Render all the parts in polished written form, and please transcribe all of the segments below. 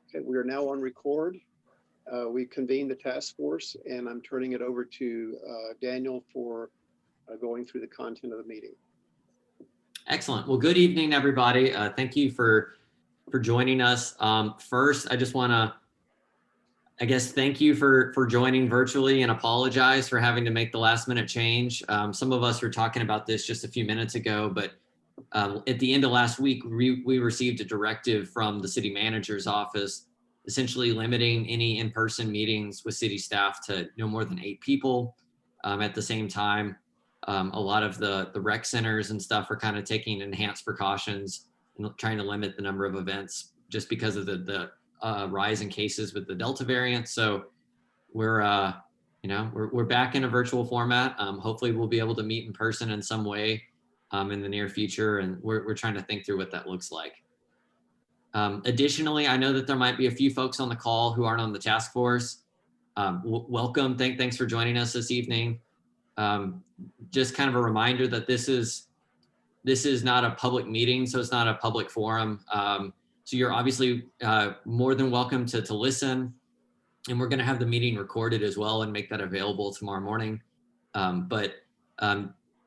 Okay, we are now on record. We convened the task force, and I'm turning it over to Daniel for going through the content of the meeting. Excellent. Well, good evening, everybody. Thank you for joining us. First, I just want to, thank you for joining virtually and apologize for having to make the last minute change. Some of us were talking about this just a few minutes ago, but at the end of last week, we received a directive from the city manager's office, essentially limiting any in-person meetings with city staff to no more than 8 people. At the same time, a lot of the rec centers and stuff are kind of taking enhanced precautions and trying to limit the number of events just because of the rise in cases with the Delta variant. So we're back in a virtual format. Hopefully we'll be able to meet in person in some way in the near future, and we're trying to think through what that looks like. Additionally, I know that there might be a few folks on the call who aren't on the task force. Welcome. Thanks for joining us this evening. Just kind of a reminder that this is not a public meeting, so it's not a public forum. So you're obviously more than welcome to listen, and we're going to have the meeting recorded as well and make that available tomorrow morning.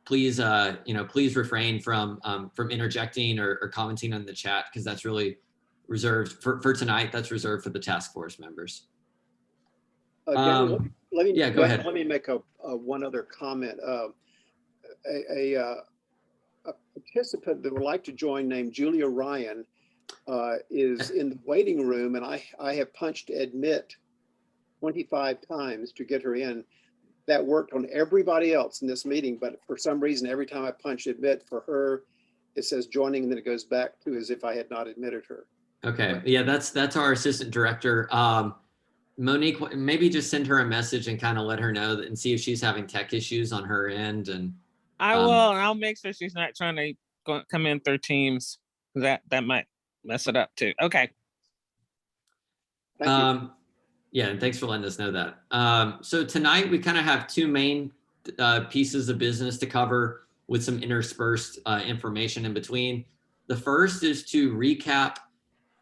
Please, please refrain from interjecting or commenting on the chat, because that's really reserved for tonight. That's reserved for the task force members. Let me go ahead. Let me make one other comment. A participant that would like to join, named Julia Ryan, is in the waiting room, and I have punched admit 25 times to get her in. That worked on everybody else in this meeting, but for some reason, every time I punch admit for her, it says joining, and then it goes back to as if I had not admitted her. Okay, yeah, that's our assistant director. Monique, maybe just send her a message and kind of let her know and see if she's having tech issues on her end. And I will. I'll make sure she's not trying to come in through Teams. That might mess it up too. Okay. Thank you. Yeah, and thanks for letting us know that. So tonight we kind of have 2 main pieces of business to cover with some interspersed information in between. The first is to recap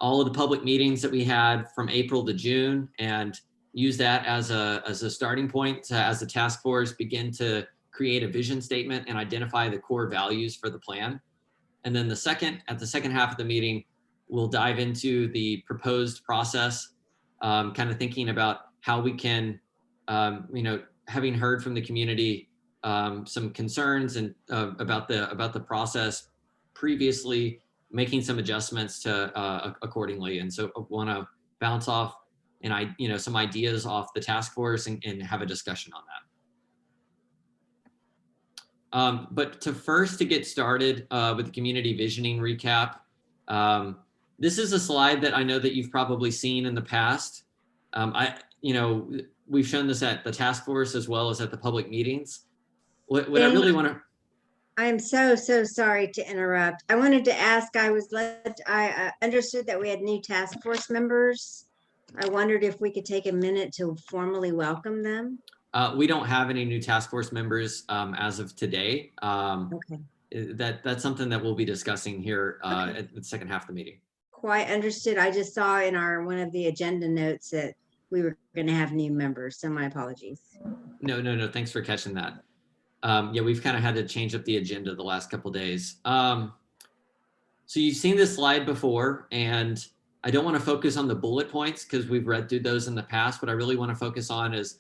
all of the public meetings that we had from April to June and use that as a starting point to, as a task force, begin to create a vision statement and identify the core values for the plan. And then at the second half of the meeting, we'll dive into the proposed process, kind of thinking about how we can, having heard from the community some concerns and about the process previously, making some adjustments to accordingly. And so I want to bounce off and some ideas off the task force and have a discussion on that. But to get started with the community visioning recap, this is a slide that I know that you've probably seen in the past. We've shown this at the task force as well as at the public meetings. What I really want to. I'm so sorry to interrupt. I wanted to ask, I understood that we had new task force members. I wondered if we could take a minute to formally welcome them. We don't have any new task force members as of today. Okay. That's something that we'll be discussing here at the second half of the meeting. Quite understood. I just saw in one of the agenda notes that we were going to have new members, so my apologies. No. Thanks for catching that. Yeah, we've kind of had to change up the agenda the last couple of days. So you've seen this slide before, and I don't want to focus on the bullet points because we've read through those in the past. What I really want to focus on is,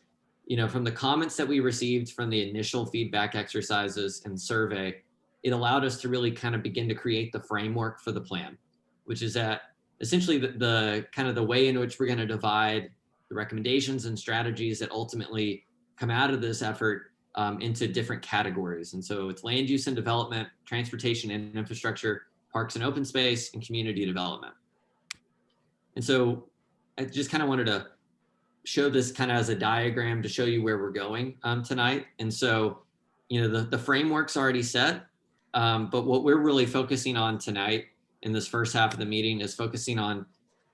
from the comments that we received from the initial feedback exercises and survey, it allowed us to really kind of begin to create the framework for the plan, which is that essentially the kind of the way in which we're going to divide the recommendations and strategies that ultimately come out of this effort into different categories. And so it's land use and development, transportation and infrastructure, parks and open space, and community development. And so I just kind of wanted to show this kind of as a diagram to show you where we're going tonight. And so, the framework's already set, but what we're really focusing on tonight in this first half of the meeting is focusing on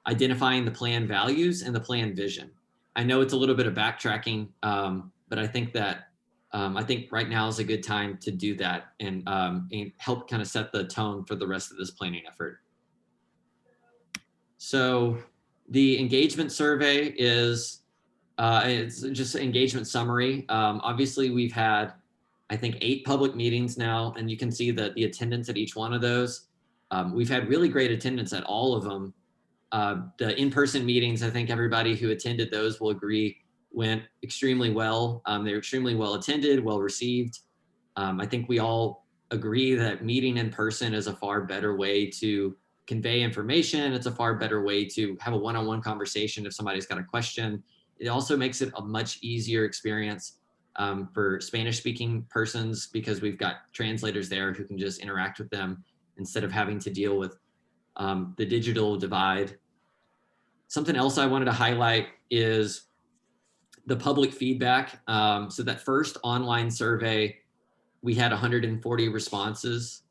identifying the plan values and the plan vision. I know it's a little bit of backtracking, but I think that right now is a good time to do that and help kind of set the tone for the rest of this planning effort. So the engagement survey is, it's just an engagement summary. Obviously we've had, I think, 8 public meetings now, and you can see that the attendance at each one of those. We've had really great attendance at all of them. The in-person meetings, I think everybody who attended those will agree, went extremely well. They were extremely well attended, well received. I think we all agree that meeting in person is a far better way to convey information. It's a far better way to have a one-on-one conversation if somebody's got a question. It also makes it a much easier experience for Spanish-speaking persons, because we've got translators there who can just interact with them instead of having to deal with the digital divide. Something else I wanted to highlight is the public feedback. So that first online survey, we had 140 responses.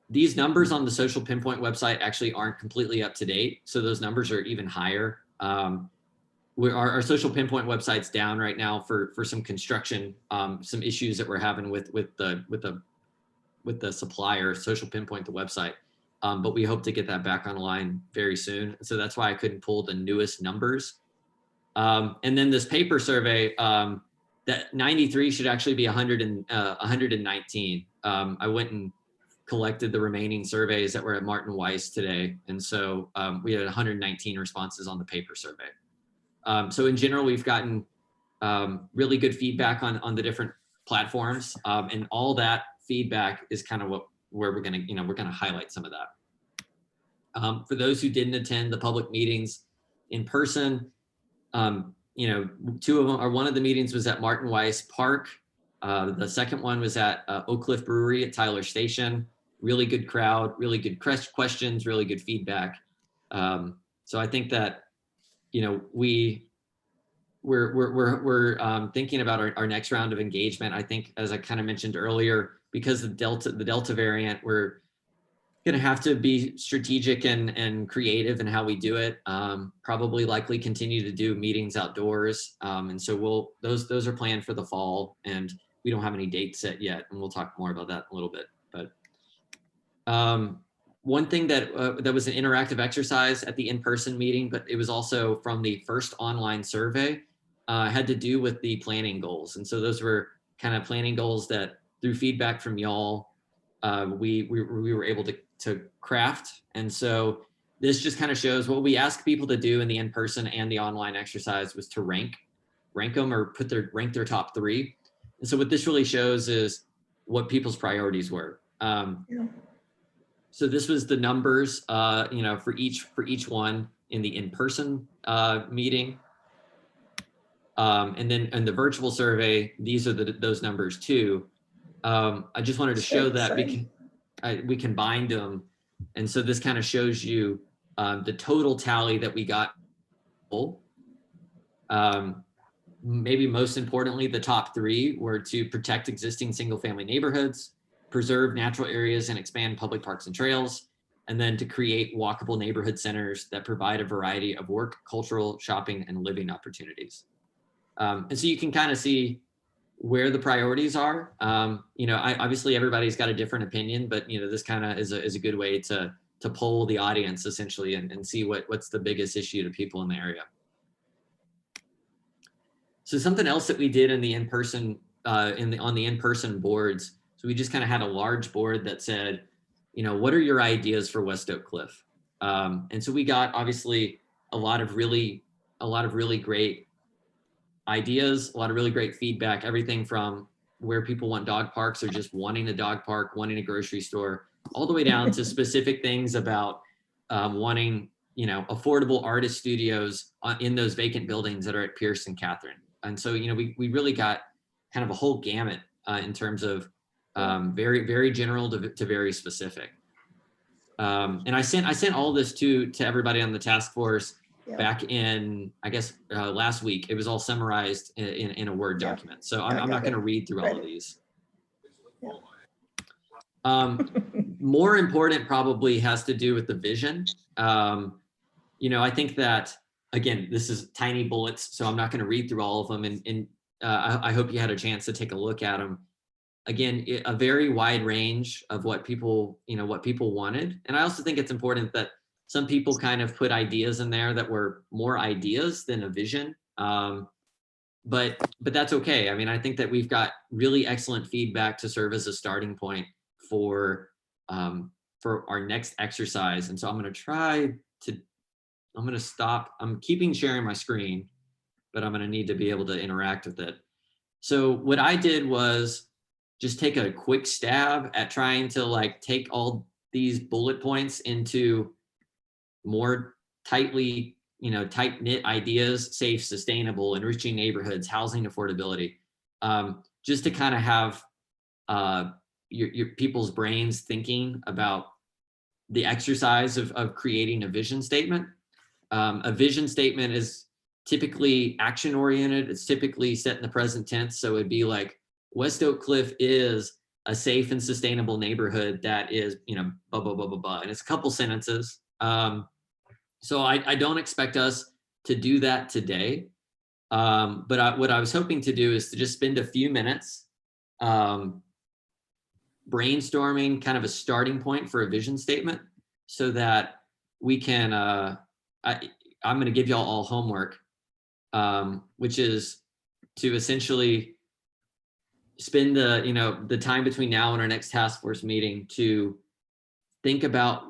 These numbers on the Social Pinpoint website actually aren't completely up to date, so those numbers are even higher. Our Social Pinpoint website's down right now for some construction, some issues that we're having with the supplier, Social Pinpoint, the website. But we hope to get that back online very soon. So that's why I couldn't pull the newest numbers. And then this paper survey, that 93 should actually be 119. I went and collected the remaining surveys that were at Martin Weiss today. And so we had 119 responses on the paper survey. So in general, we've gotten really good feedback on the different platforms, and all that feedback is kind of where we're gonna, we're gonna highlight some of that. For those who didn't attend the public meetings in person, 2 of them, or one of the meetings was at Martin Weiss Park. The second one was at Oak Cliff Brewery at Tyler Station. Really good crowd, really good questions, really good feedback. So I think that, we're thinking about our next round of engagement. I think, as I kind of mentioned earlier, because of the Delta variant, we're going to have to be strategic and creative in how we do it. Probably likely continue to do meetings outdoors. And so those are planned for the fall, and we don't have any dates set yet. And we'll talk more about that in a little bit. But one thing that was an interactive exercise at the in-person meeting, but it was also from the first online survey, had to do with the planning goals. And so those were kind of planning goals that, through feedback from y'all, we were able to craft. And so this just kind of shows what we ask people to do in the in-person and the online exercise was to rank them, or rank their top 3. And so what this really shows is what people's priorities were. So this was the numbers, for each one in the in-person meeting. And then in the virtual survey, these are those numbers too. I just wanted to show that we combined them. And so this kind of shows you the total tally that we got. Maybe most importantly, the top 3 were to protect existing single-family neighborhoods, preserve natural areas and expand public parks and trails, and then to create walkable neighborhood centers that provide a variety of work, cultural, shopping, and living opportunities. And so you can kind of see where the priorities are. Obviously everybody's got a different opinion, but this kind of is a good way to poll the audience essentially and see what's the biggest issue to people in the area. So something else that we did in the in-person, on the in-person boards, so we just kind of had a large board that said, what are your ideas for West Oak Cliff? And so we got obviously a lot of really great ideas, a lot of really great feedback, everything from where people want dog parks or just wanting a dog park, wanting a grocery store, all the way down to specific things about wanting, affordable artist studios in those vacant buildings that are at Pierce and Catherine. And so, we really got kind of a whole gamut in terms of very, very general to very specific. And I sent all this to everybody on the task force back in, I guess, last week. It was all summarized in a Word document. So I'm not going to read through all of these. More important probably has to do with the vision. I think that, again, this is tiny bullets, so I'm not going to read through all of them. And I hope you had a chance to take a look at them. Again, a very wide range of what people wanted. And I also think it's important that Some people kind of put ideas in there that were more ideas than a vision. But that's okay. I mean, I think that we've got really excellent feedback to serve as a starting point for our next exercise. And so I'm going to stop. I'm keeping sharing my screen, but I'm going to need to be able to interact with it. So what I did was just take a quick stab at trying to like take all these bullet points into more tightly, tight-knit ideas: safe, sustainable, enriching neighborhoods, housing affordability, just to kind of have your people's brains thinking about the exercise of creating a vision statement. A vision statement is typically action oriented. It's typically set in the present tense. So it'd be like, West Oak Cliff is a safe and sustainable neighborhood that is, blah, blah, blah, blah, blah. And it's a couple sentences. So I don't expect us to do that today. But what I was hoping to do is to just spend a few minutes brainstorming kind of a starting point for a vision statement, so that we can, I'm going to give y'all all homework, which is to essentially spend the time between now and our next task force meeting to think about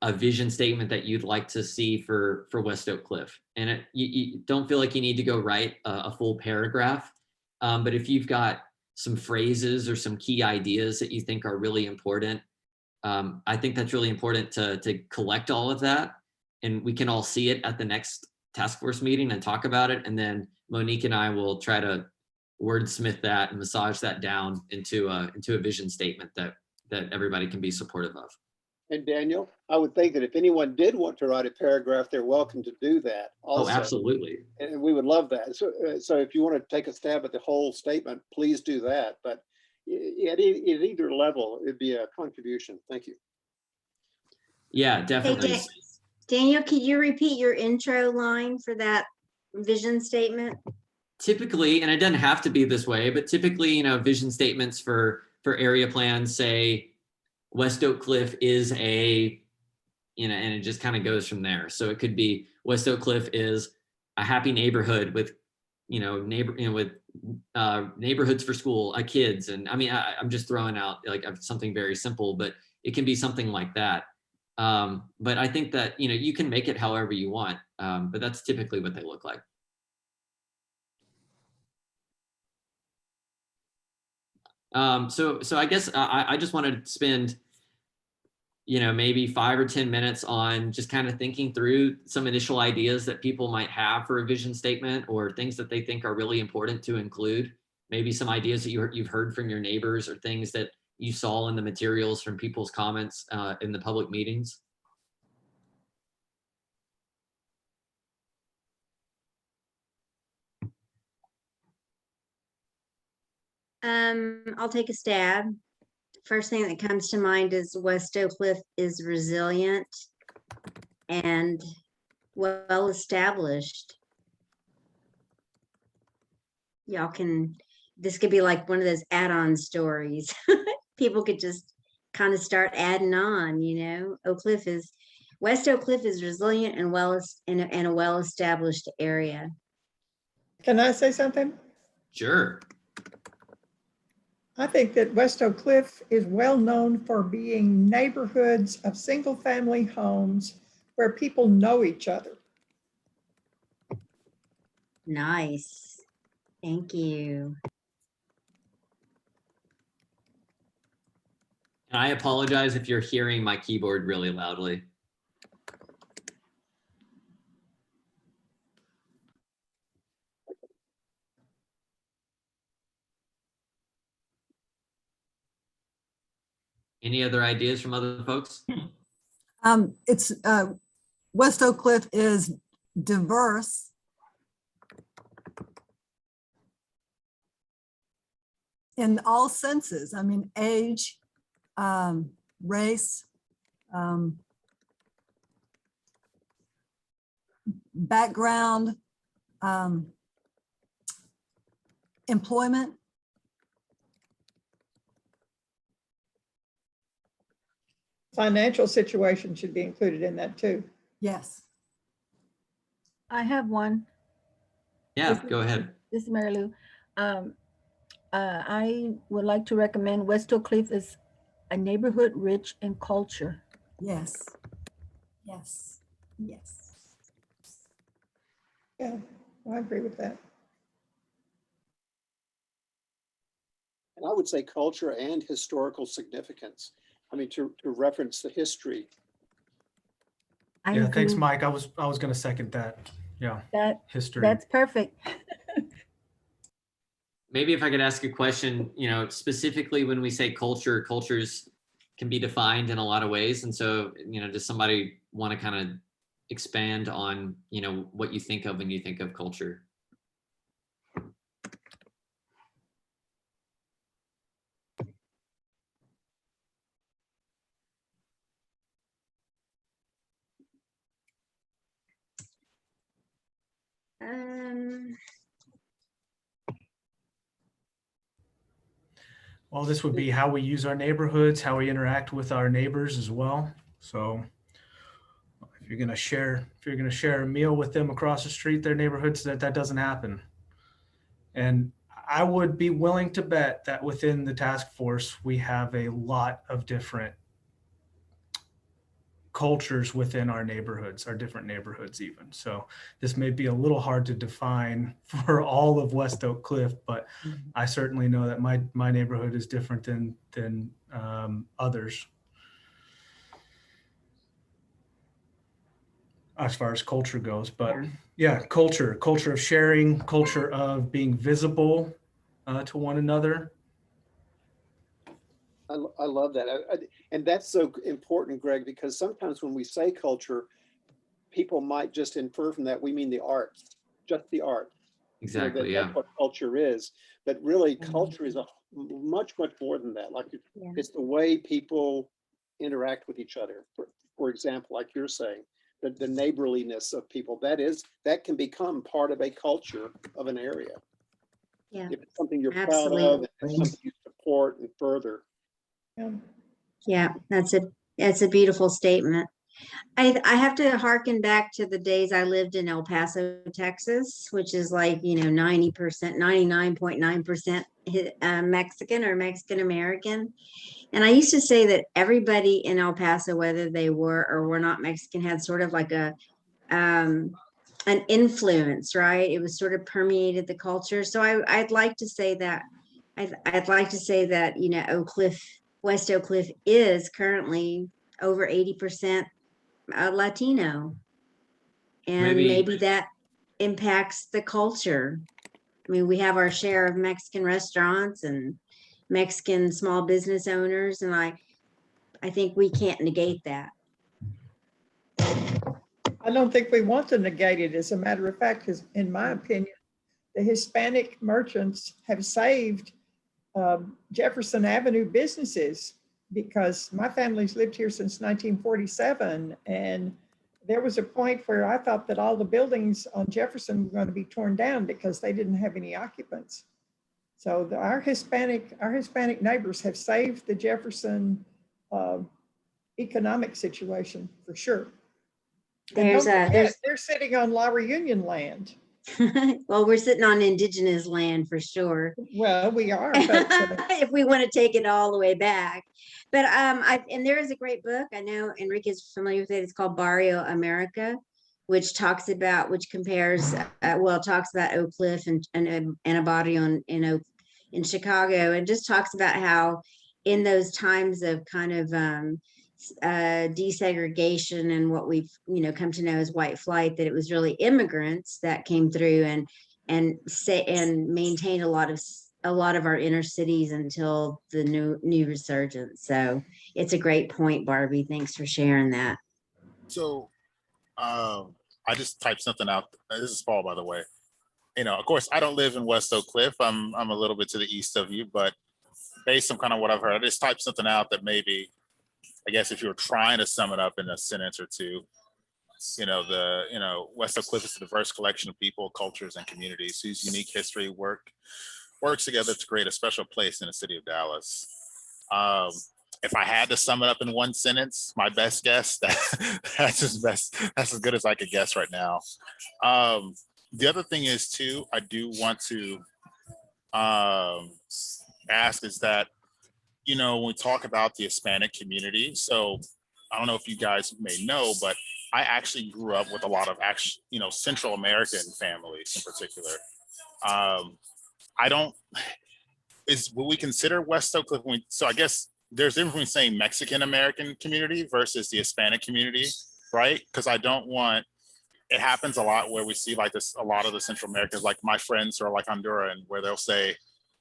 a vision statement that you'd like to see for West Oak Cliff. And you don't feel like you need to go write a full paragraph, but if you've got some phrases or some key ideas that you think are really important, I think that's really important to collect all of that, and we can all see it at the next task force meeting and talk about it. And then Monique and I will try to wordsmith that and massage that down into a vision statement that everybody can be supportive of. And Daniel, I would think that if anyone did want to write a paragraph, they're welcome to do that also. Oh, absolutely. And we would love that. So if you want to take a stab at the whole statement, please do that. But at either level, it'd be a contribution. Thank you. Yeah, definitely. Hey, Daniel, could you repeat your intro line for that vision statement? Typically, and it doesn't have to be this way, but typically, vision statements for area plans say West Oak Cliff is and it just kind of goes from there. So it could be West Oak Cliff is a happy neighborhood with, neighborhoods for school, kids. And I mean, I'm just throwing out like something very simple, but it can be something like that. But I think that, you can make it however you want, but that's typically what they look like. So I guess I just want to spend, maybe 5 or 10 minutes on just kind of thinking through some initial ideas that people might have for a vision statement, or things that they think are really important to include. Maybe some ideas that you've heard from your neighbors, or things that you saw in the materials from people's comments in the public meetings. I'll take a stab. First thing that comes to mind is West Oak Cliff is resilient and well established. Y'all can, this could be like one of those add-on stories. People could just kind of start adding on, West Oak Cliff is resilient and in a well-established area. Can I say something? Sure. I think that West Oak Cliff is well known for being neighborhoods of single-family homes where people know each other. Nice. Thank you. And I apologize if you're hearing my keyboard really loudly. Any other ideas from other folks? It's West Oak Cliff is diverse in all senses. I mean, age, race, background, employment. Financial situation should be included in that too. Yes. I have one. Yeah, This is- go ahead. This is Mary Lou. I would like to recommend West Oak Cliff is a neighborhood rich in culture. Yes. Yes. Yes. Yeah, I agree with that. And I would say culture and historical significance. I mean, to reference the history. I Yeah, thanks, agree. Mike. I was gonna second that. Yeah, history. That's perfect. Maybe if I could ask a question, specifically when we say culture, cultures can be defined in a lot of ways. And so, does somebody want to kind of expand on, what you think of when you think of culture? Um, Well, this would be how we use our neighborhoods, how we interact with our neighbors as well. So if you're gonna share a meal with them across the street, their neighborhoods, that doesn't happen. And I would be willing to bet that within the task force, we have a lot of different cultures within our neighborhoods, our different neighborhoods even. So this may be a little hard to define for all of West Oak Cliff, but I certainly know that my neighborhood is different than others as far as culture goes. But yeah, culture of sharing, culture of being visible to one another. I love that. And that's so important, Greg, because sometimes when we say culture, people might just infer from that we mean the arts, just the art. Exactly. Yeah. That's what culture is. But really, Mhm. culture is a much more than that. Like Yeah. it's the way people interact with each other. For example, like you're saying, the neighborliness of people, that can become part of a culture of an area. Yeah, If it's something you're proud of, and it's absolutely. something you support and further. Yeah. Yeah, that's a beautiful statement. I have to harken back to the days I lived in El Paso, Texas, which is like, 90%, 99.9% Mexican or Mexican American. And I used to say that everybody in El Paso, whether they were or were not Mexican, had sort of like an influence, right? It was sort of permeated the culture. So I'd like to say that I'd like to say that, West Oak Cliff is currently over 80% Latino. And maybe that impacts the culture. I mean, we have our share of Mexican restaurants and Mexican small business owners, and I think we can't negate that. I don't think we want to negate it. As a matter of fact, because in my opinion, the Hispanic merchants have saved Jefferson Avenue businesses, because my family's lived here since 1947. And there was a point where I thought that all the buildings on Jefferson were going to be torn down because they didn't have any occupants. So our Hispanic neighbors have saved the Jefferson economic situation for sure. And There's don't a, forget, they're sitting on La Reunion land. well, we're sitting on indigenous land for sure. Well, we are, but If we want to take it all the way back. But and there is a great book, I know Enrique is familiar with it. It's called Barrio America, which compares, talks about Oak Cliff and a barrio in Chicago, and just talks about how in those times of kind of desegregation and what we've come to know as white flight, that it was really immigrants that came through and maintained a lot of our inner cities until the new resurgence. So it's a great point, Barbie. Thanks for sharing that. So I just typed something out. This is Paul, by the way. Of course, I don't live in West Oak Cliff. I'm a little bit to the east of you, but based on kind of what I've heard, I just typed something out that maybe, I guess if you were trying to sum it up in a sentence or two, West Oak Cliff is a diverse collection of people, cultures, and communities whose unique history works together to create a special place in the city of Dallas. if I had to sum it up in one sentence, my best guess, that's as good as I could guess right now. The other thing is too, I do want to ask is that, you know, when we talk about the Hispanic community, so I don't know if you guys may know, but I actually grew up with a lot of Central American families in particular. Would we consider West Oak Cliff? So I guess there's a difference between saying Mexican American community versus the Hispanic community, right? Because I don't want, it happens a lot where we see like this, a lot of the Central Americans, like my friends who are like Honduran, where they'll say,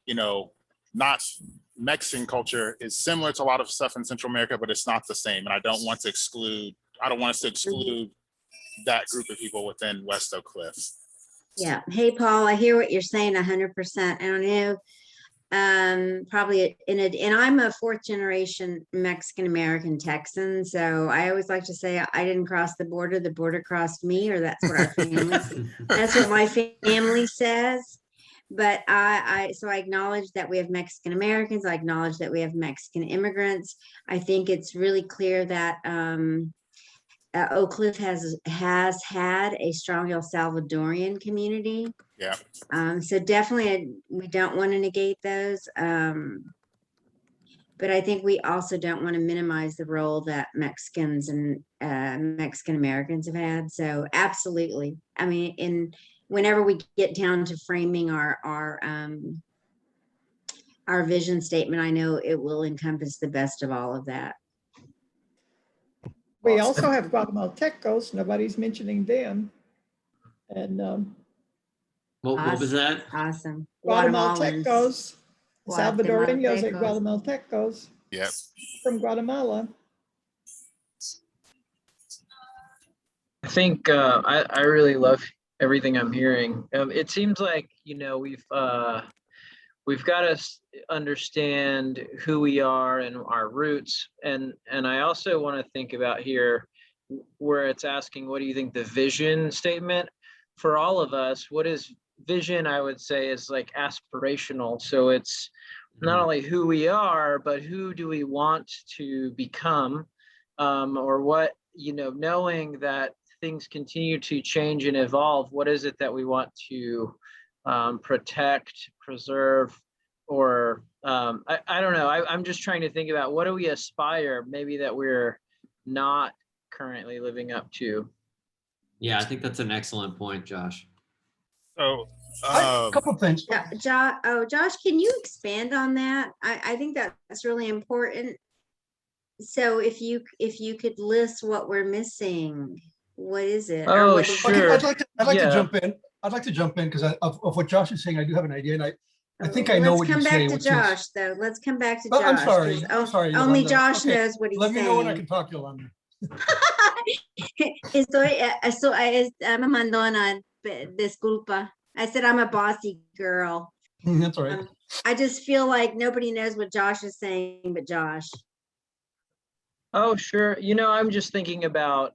you know, not Mexican culture is similar to a lot of stuff in Central America, but it's not the same. And I don't want us to exclude that group of people within West Oak Cliff. Yeah. Hey, Paul, I hear what you're saying 100%. I don't know. Probably and I'm a 4th generation Mexican American Texan. So I always like to say I didn't cross the border crossed me, or that's what our family, that's what my family says. But so I acknowledge that we have Mexican Americans. I acknowledge that we have Mexican immigrants. I think it's really clear that Oak Cliff has had a strong El Salvadorian community. Yeah. So definitely we don't want to negate those. But I think we also don't want to minimize the role that Mexicans and Mexican Americans have had. So absolutely. I mean, whenever we get down to framing our vision statement, I know it will encompass the best of all of that. We also have Guatemaltecos. Nobody's mentioning them. And What was that? Awesome. Guatemaltecos, Salvadoreños and Guatemaltecos. Guatemaltecos. Yep. From Guatemala. I think I really love everything I'm hearing. It seems like, you know, we've got to understand who we are and our roots. And I also want to think about here where it's asking, what do you think the vision statement for all of us? What is vision? I would say is like aspirational. So it's not only who we are, but who do we want to become, or what, you know, knowing that things continue to change and evolve. What is it that we want to protect, preserve, or I don't know. I'm just trying to think about what do we aspire maybe that we're not currently living up to. Yeah, I think that's an excellent point, Josh. So A couple of things. Josh, can you expand on that? I think that's really important. So if you could list what we're missing, what is it? Oh, what sure. I'd like Yeah. to jump in. I'd like to jump in because of what Josh is saying. I do have an idea, and I think I know what you're saying. Let's come back to Josh, though. Let's come back to Josh. I'm sorry. 'cause I'm sorry. Only Yolanda. Josh Okay. knows what he's Let me saying. know when I can talk, Yolanda. I'm a mandona, disculpa. I said I'm a bossy girl. That's all right. I just feel like nobody knows what Josh is saying but Josh. Oh, sure. You know, I'm just thinking about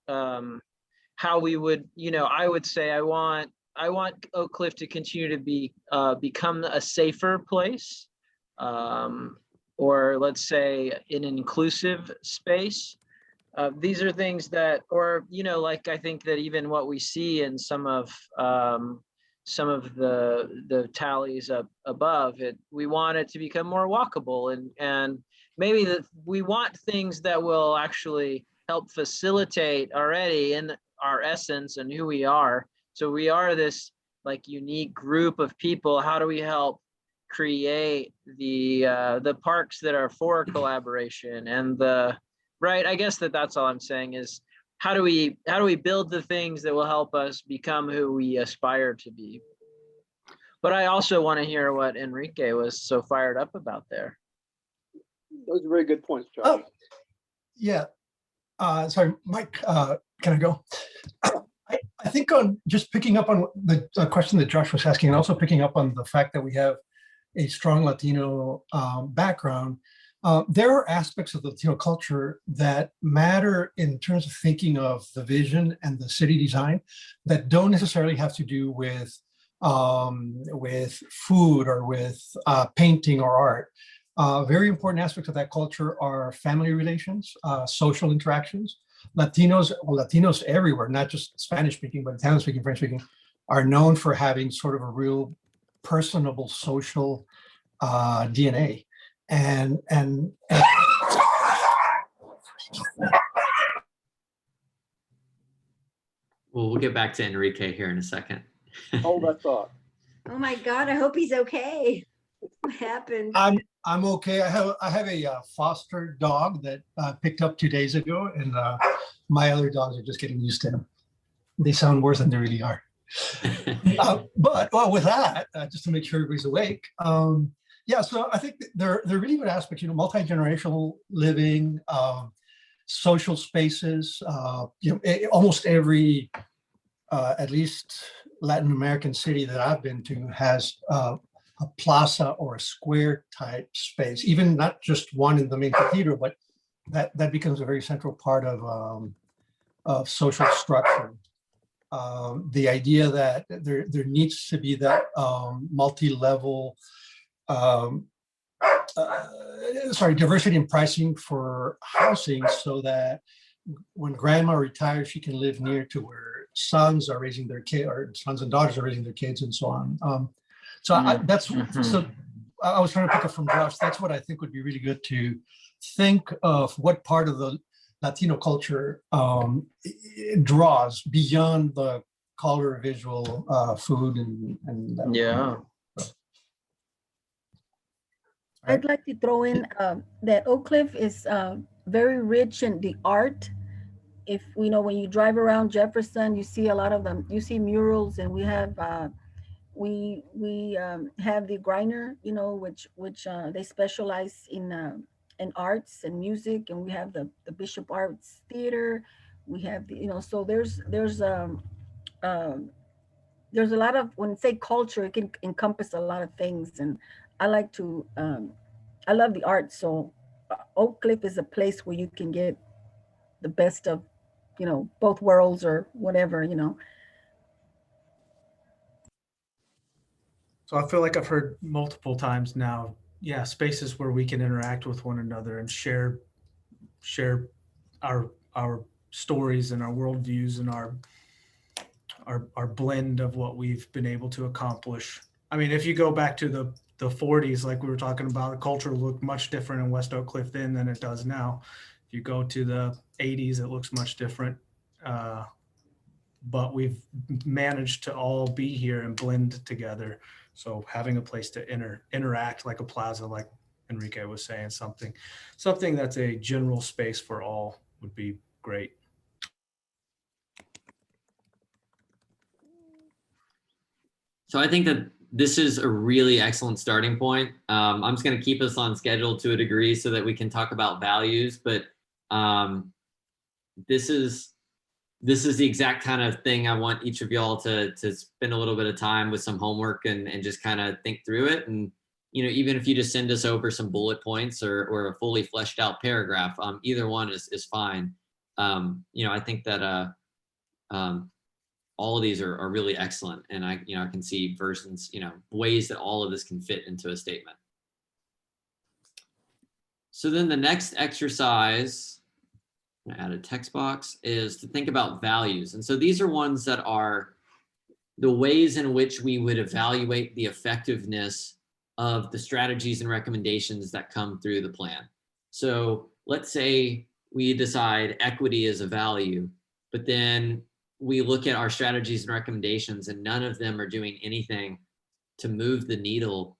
how we would, you know, I would say I want Oak Cliff to continue to be become a safer place, or let's say an inclusive space. These are things that, or, you know, like I think that even what we see in some of the tallies up above it, we want it to become more walkable, and maybe that we want things that will actually help facilitate already in our essence and who we are. So we are this like unique group of people. How do we help create the parks that are for collaboration and right? I guess that's all I'm saying is how do we build the things that will help us become who we aspire to be? But I also want to hear what Enrique was so fired up about there. Those are very good points, Josh. Oh, yeah. Sorry, Mike, can I go? I think on just picking up on the question that Josh was asking, and also picking up on the fact that we have a strong Latino background, there are aspects of the Latino culture that matter in terms of thinking of the vision and the city design that don't necessarily have to do with food or with painting or art. Very important aspects of that culture are family relations, social interactions. Latinos everywhere, not just Spanish speaking, but Italian speaking, French speaking, are known for having sort of a real personable social DNA. And Well, we'll get back to Enrique here in a second. Hold that thought. Oh my God, I hope he's okay. What happened? I'm okay. I have a foster dog that picked up 2 days ago, and my other dogs are just getting used to him. They sound worse than they really are. But well, with that, just to make sure everybody's awake, yeah. So I think they're really good aspects. You know, multi-generational living, social spaces. You know, almost every at least Latin American city that I've been to has a plaza or a square type space, even not just one in the main cathedral, but that becomes a very central part of social structure. The idea that there needs to be that multi-level, diversity in pricing for housing, so that when grandma retires, she can live near to where sons are raising their kids, or sons and daughters are raising their kids, and so on. So I was trying to pick up from Josh. That's what I think would be really good, to think of what part of the Latino culture draws beyond the color, visual, food, and Yeah. I'd like to throw in that Oak Cliff is very rich in the art. If you know, when you drive around Jefferson, you see a lot of them. You see murals, and we have we have the Griner, you know, which they specialize in arts and music, and we have the Bishop Arts Theater. We have the, you know, so there's a lot of, when you say culture, it can encompass a lot of things, and I like to I love the art. So Oak Cliff is a place where you can get the best of, you know, both worlds, or whatever, you know. So I feel like I've heard multiple times now, yeah, spaces where we can interact with one another and share our stories and our worldviews and our blend of what we've been able to accomplish. I mean, if you go back to the 40s, like we were talking about, the culture looked much different in West Oak Cliff then than it does now. If you go to the 80s, it looks much different. But we've managed to all be here and blend together. So having a place to interact, like a plaza, like Enrique was saying, something that's a general space for all would be great. So I think that this is a really excellent starting point. I'm just going to keep us on schedule to a degree so that we can talk about values, but this is the exact kind of thing I want each of y'all to spend a little bit of time with some homework and just kind of think through it. And, you know, even if you just send us over some bullet points or a fully fleshed out paragraph, either one is fine. You know, I think that all of these are really excellent, and I can see versions, you know, ways that all of this can fit into a statement. So then the next exercise, I'm gonna add a text box, is to think about values. And so these are ones that are the ways in which we would evaluate the effectiveness of the strategies and recommendations that come through the plan. So let's say we decide equity is a value, but then we look at our strategies and recommendations and none of them are doing anything to move the needle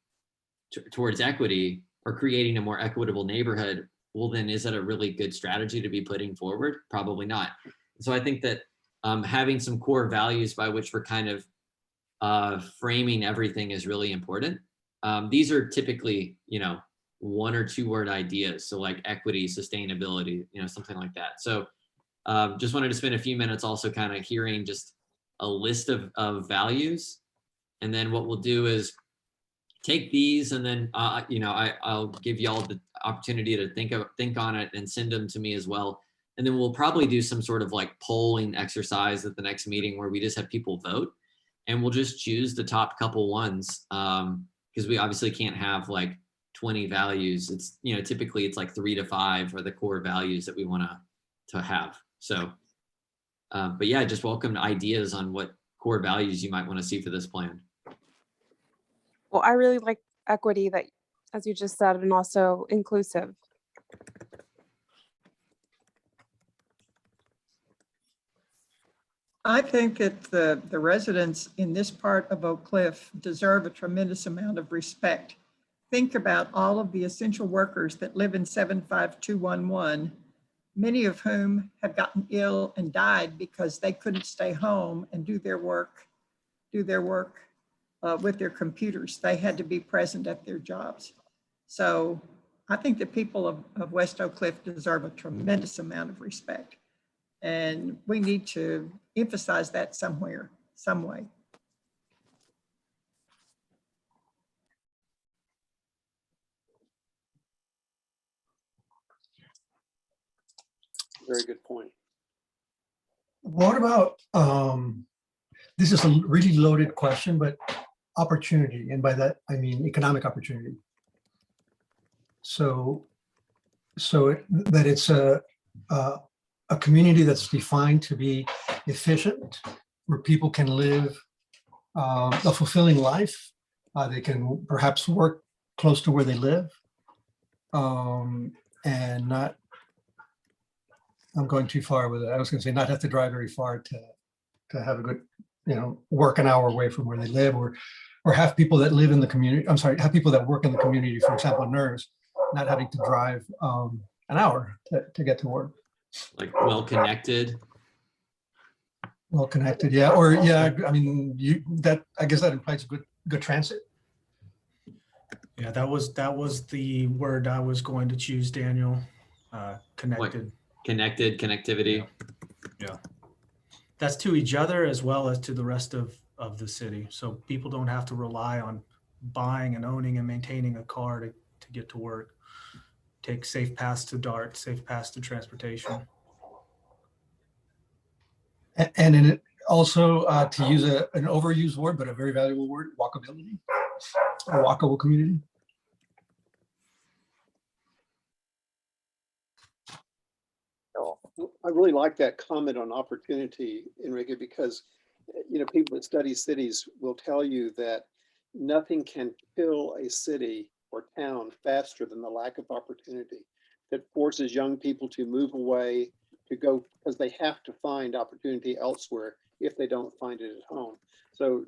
towards equity or creating a more equitable neighborhood. Well, then is that a really good strategy to be putting forward? Probably not. So I think that having some core values by which we're kind of framing everything is really important. These are typically, you know, 1 or 2 word ideas. So like equity, sustainability, you know, something like that. So just wanted to spend a few minutes also kind of hearing just a list of values. And then what we'll do is take these and then, you know, I'll give y'all the opportunity to think on it and send them to me as well. And then we'll probably do some sort of like polling exercise at the next meeting where we just have people vote and we'll just choose the top couple ones. Because we obviously can't have like 20 values. It's, you know, typically it's like 3 to 5 are the core values that we want to have. So, but yeah, just welcome ideas on what core values you might want to see for this plan. Well, I really like equity that, as you just said, and also inclusive. I think that the residents in this part of Oak Cliff deserve a tremendous amount of respect. Think about all of the essential workers that live in 75211, many of whom have gotten ill and died because they couldn't stay home and do their work with their computers. They had to be present at their jobs. So I think the people of West Oak Cliff deserve a tremendous amount of respect. And we need to emphasize that somewhere, some way. Very good point. What about, this is a really loaded question, but opportunity, and by that, I mean economic opportunity. So that it's a community that's defined to be efficient, where people can live a fulfilling life. They can perhaps work close to where they live, and not, I'm going too far with it. I was going to say not have to drive very far to have a good, you know, work an hour away from where they live, or have people that live in the community. I'm sorry, have people that work in the community, for example, NERS, not having to drive an hour to get to work. Like well connected. Well connected, yeah, or yeah. I mean, I guess that implies good transit. Yeah, that was the word I was going to choose, Daniel. Connected. Connectivity. Yeah. That's to each other as well as to the rest of the city. So people don't have to rely on buying and owning and maintaining a car to get to work. Take safe paths to DART, safe paths to transportation. And in it also, to use an overused word, but a very valuable word, walkability, a walkable community. I really like that comment on opportunity, Enrique, because, you know, people that study cities will tell you that nothing can kill a city or town faster than the lack of opportunity that forces young people to move away, to go, because they have to find opportunity elsewhere if they don't find it at home. So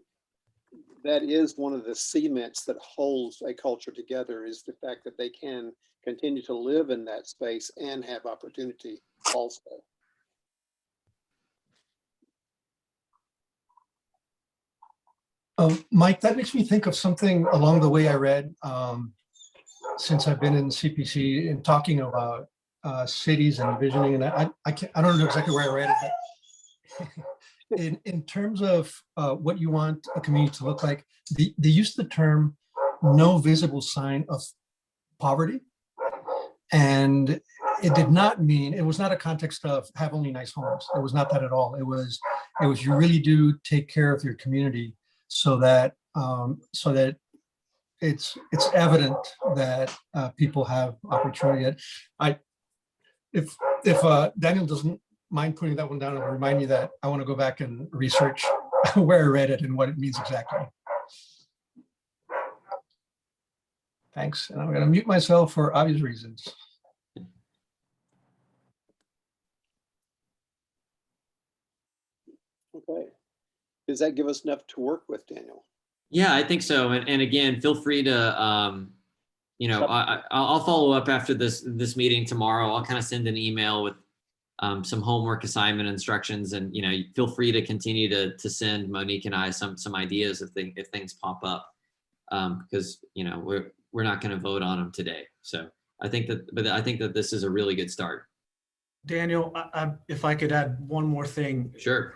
that is one of the cements that holds a culture together, is the fact that they can continue to live in that space and have opportunity also. Mike, that makes me think of something along the way I read since I've been in CPC and talking about cities and envisioning, and I don't know exactly where I read it, but in terms of what you want a community to look like, they use the term no visible sign of poverty. And it did not mean, it was not a context of have only nice homes. It was not that at all. It was you really do take care of your community so that it's evident that people have opportunity. If Daniel doesn't mind putting that one down, it'll remind me that I want to go back and research where I read it and what it means exactly. Thanks. And I'm going to mute myself for obvious reasons. Okay. Does that give us enough to work with, Daniel? Yeah, I think so. And again, feel free to, you know, I'll follow up after this meeting tomorrow. I'll kind of send an email with some homework assignment instructions, and, you know, feel free to continue to send Monique and I some ideas if things pop up, because, you know, we're not going to vote on them today. So I think that this is a really good start. Daniel, if I could add one more thing. Sure.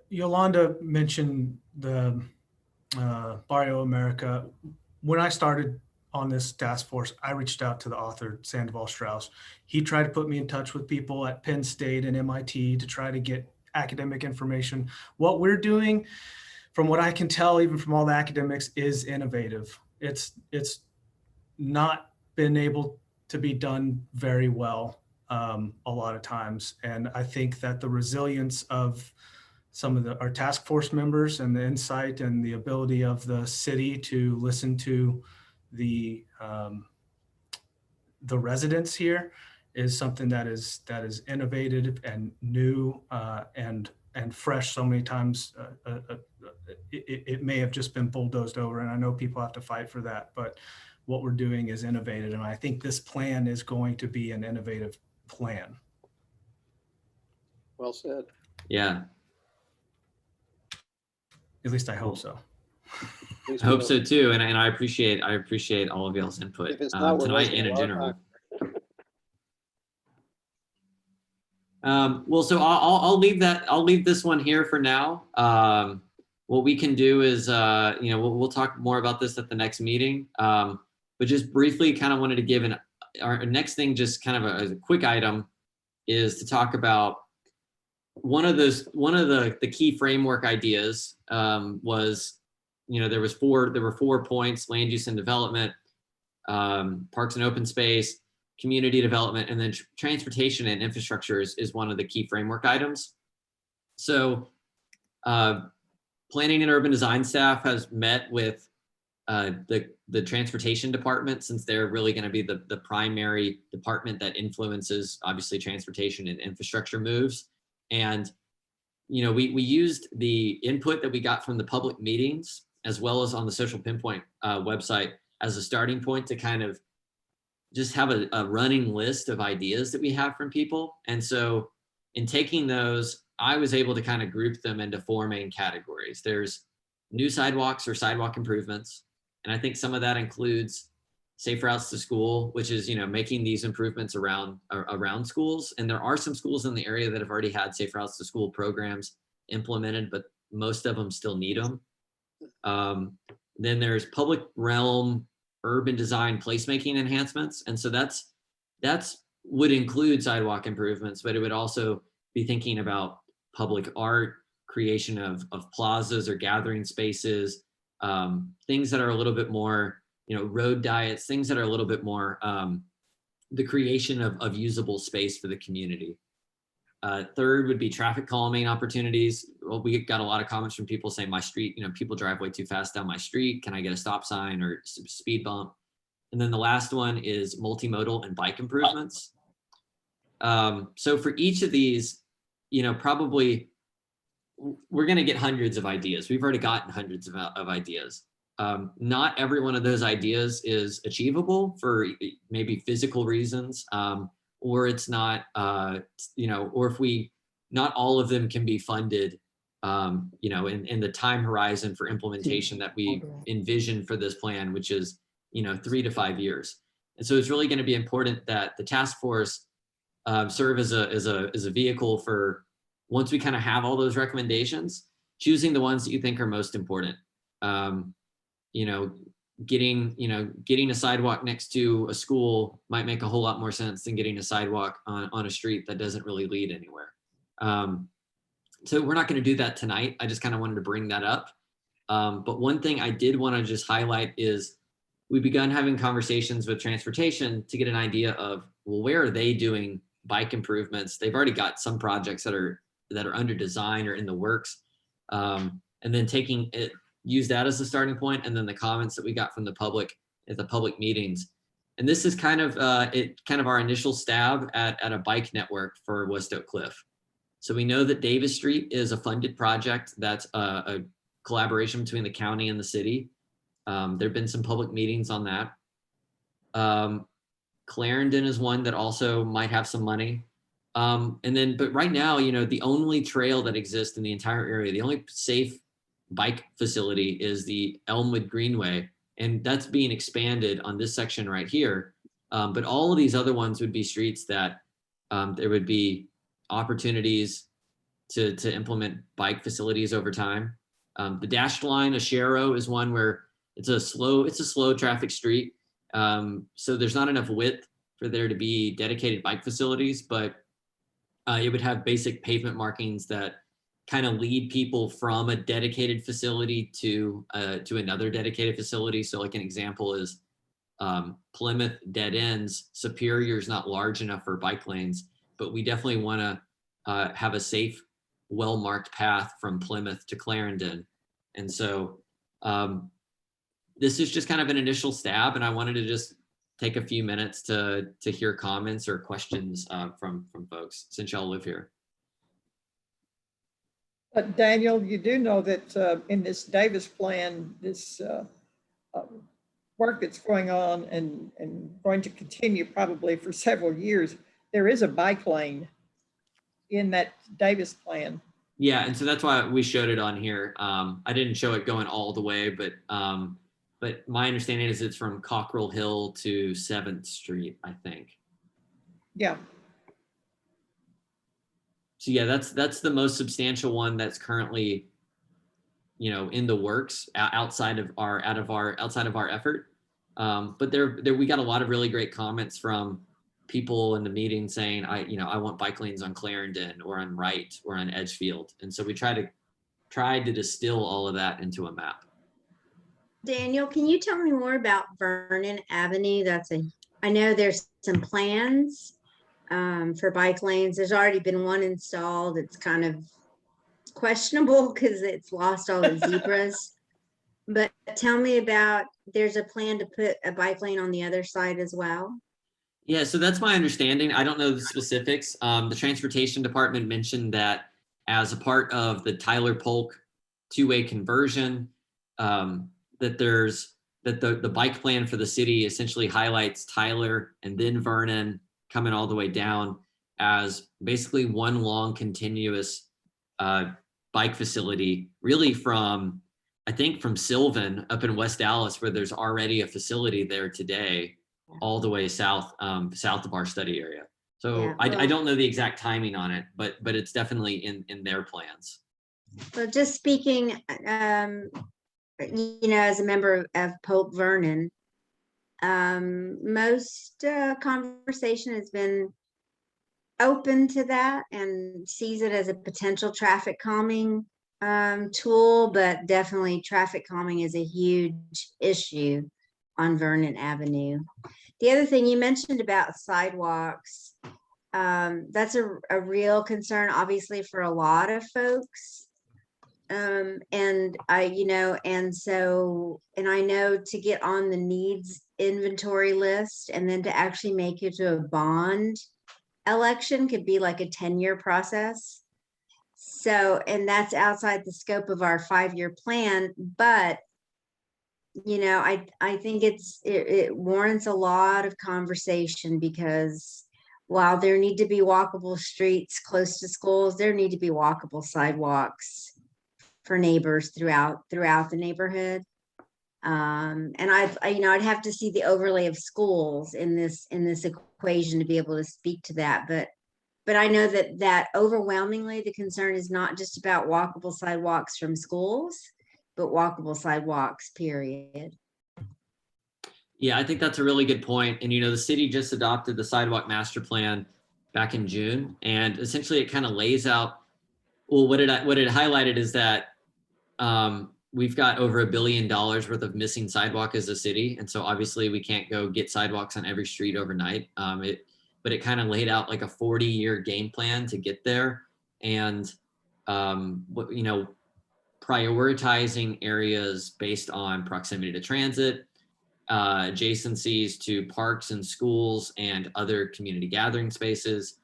Yolanda mentioned the Barrio America. When I started on this task force, I reached out to the author, Sandoval Strauss. He tried to put me in touch with people at Penn State and MIT to try to get academic information. What we're doing, from what I can tell, even from all the academics, is innovative. It's not been able to be done very well a lot of times. And I think that the resilience of some of our task force members and the insight and the ability of the city to listen to the residents here is something that is innovative and new and fresh. So many times it may have just been bulldozed over, and I know people have to fight for that, but what we're doing is innovative, and I think this plan is going to be an innovative plan. Well said. Yeah, At least I hope so. Please I hope do. so too. And I appreciate all of y'all's input If it's not, we're tonight wasting and a in lot of general. time. Well, so I'll leave this one here for now. What we can do is, we'll talk more about this at the next meeting. But just briefly, kind of wanted to give our next thing, just kind of a quick item, is to talk about one of the key framework ideas was, there were 4 points: land use and development, parks and open space, community development, and then transportation and infrastructure is one of the key framework items. So planning and urban design staff has met with the transportation department, since they're really going to be the primary department that influences, obviously, transportation and infrastructure moves. And we used the input that we got from the public meetings, as well as on the Social Pinpoint website, as a starting point to kind of just have a running list of ideas that we have from people. And so in taking those, I was able to kind of group them into 4 main categories. There's new sidewalks or sidewalk improvements. And I think some of that includes safe routes to school, which is, making these improvements around schools. And there are some schools in the area that have already had safe routes to school programs implemented, but most of them still need them. Then there's public realm, urban design, placemaking enhancements. And so that's would include sidewalk improvements, but it would also be thinking about public art, creation of plazas or gathering spaces, things that are a little bit more, road diets, things that are a little bit more the creation of usable space for the community. Third would be traffic calming opportunities. Well, we got a lot of comments from people saying my street, people drive way too fast down my street. Can I get a stop sign or speed bump? And then the last one is multimodal and bike improvements. So for each of these, probably we're going to get hundreds of ideas. We've already gotten hundreds of ideas. Not every one of those ideas is achievable for maybe physical reasons, or it's not, or if not all of them can be funded, in the time horizon for implementation that we envision for this plan, which is, 3 to 5 years. And so it's really going to be important that the task force serve as a vehicle for, once we kind of have all those recommendations, choosing the ones that you think are most important. Getting a sidewalk next to a school might make a whole lot more sense than getting a sidewalk on a street that doesn't really lead anywhere. So we're not going to do that tonight. I just kind of wanted to bring that up. But one thing I did want to just highlight is we've begun having conversations with transportation to get an idea of, well, where are they doing bike improvements? They've already got some projects that are under design or in the works. And then use that as a starting point, and then the comments that we got from the public at the public meetings. And this is kind of our initial stab at a bike network for West Oak Cliff. So we know that Davis Street is a funded project that's a collaboration between the county and the city. There've been some public meetings on that. Clarendon is one that also might have some money. But right now, the only trail that exists in the entire area, the only safe bike facility is the Elmwood Greenway, and that's being expanded on this section right here. But all of these other ones would be streets that there would be opportunities to implement bike facilities over time. The dashed line, Ashero, is one where it's a slow traffic street. So there's not enough width for there to be dedicated bike facilities, but it would have basic pavement markings that kind of lead people from a dedicated facility to another dedicated facility. So like an example is Plymouth dead ends. Superior's not large enough for bike lanes, but we definitely want to have a safe, well-marked path from Plymouth to Clarendon. And so this is just kind of an initial stab, and I wanted to just take a few minutes to hear comments or questions from folks since y'all live here. Daniel, you do know that in this Davis plan, this work that's going on and going to continue probably for several years, there is a bike lane in that Davis plan. Yeah, and so that's why we showed it on here. I didn't show it going all the way, but my understanding is it's from Cockrell Hill to 7th Street, I think. Yeah. So yeah, that's the most substantial one that's currently, in the works outside of our effort. But there we got a lot of really great comments from people in the meeting saying, I want bike lanes on Clarendon or on Wright or on Edgefield. And so we tried to distill all of that into a map. Daniel, can you tell me more about Vernon Avenue? I know there's some plans for bike lanes. There's already been one installed. It's kind of questionable because it's lost all the zebras. But tell me about, there's a plan to put a bike lane on the other side as well. Yeah, so that's my understanding. I don't know the specifics. The transportation department mentioned that as a part of the Tyler Polk two-way conversion, that the bike plan for the city essentially highlights Tyler and then Vernon coming all the way down as basically one long continuous bike facility, really from Sylvan up in West Dallas, where there's already a facility there today, all the way south of our study area. So Yeah, I don't know the exact timing on it, but it's definitely in their plans. Well, just speaking, as a member of Pope Vernon, most conversation has been open to that and sees it as a potential traffic calming tool, but definitely traffic calming is a huge issue on Vernon Avenue. The other thing you mentioned about sidewalks, that's a real concern, obviously, for a lot of folks. And I know to get on the needs inventory list and then to actually make it to a bond election could be like a 10-year process. So, and that's outside the scope of our 5-year plan, but I think it warrants a lot of conversation, because while there need to be walkable streets close to schools, there need to be walkable sidewalks for neighbors throughout the neighborhood. And I'd have to see the overlay of schools in this equation to be able to speak to that. But I know that overwhelmingly the concern is not just about walkable sidewalks from schools, but walkable sidewalks, period. Yeah, I think that's a really good point. And, the city just adopted the sidewalk master plan back in June. And essentially it kind of lays out, well, what it highlighted is that we've got over $1 billion worth of missing sidewalk as a city. And so obviously we can't go get sidewalks on every street overnight. But it kind of laid out like a 40-year game plan to get there. And, prioritizing areas based on proximity to transit, adjacencies to parks and schools and other community gathering spaces,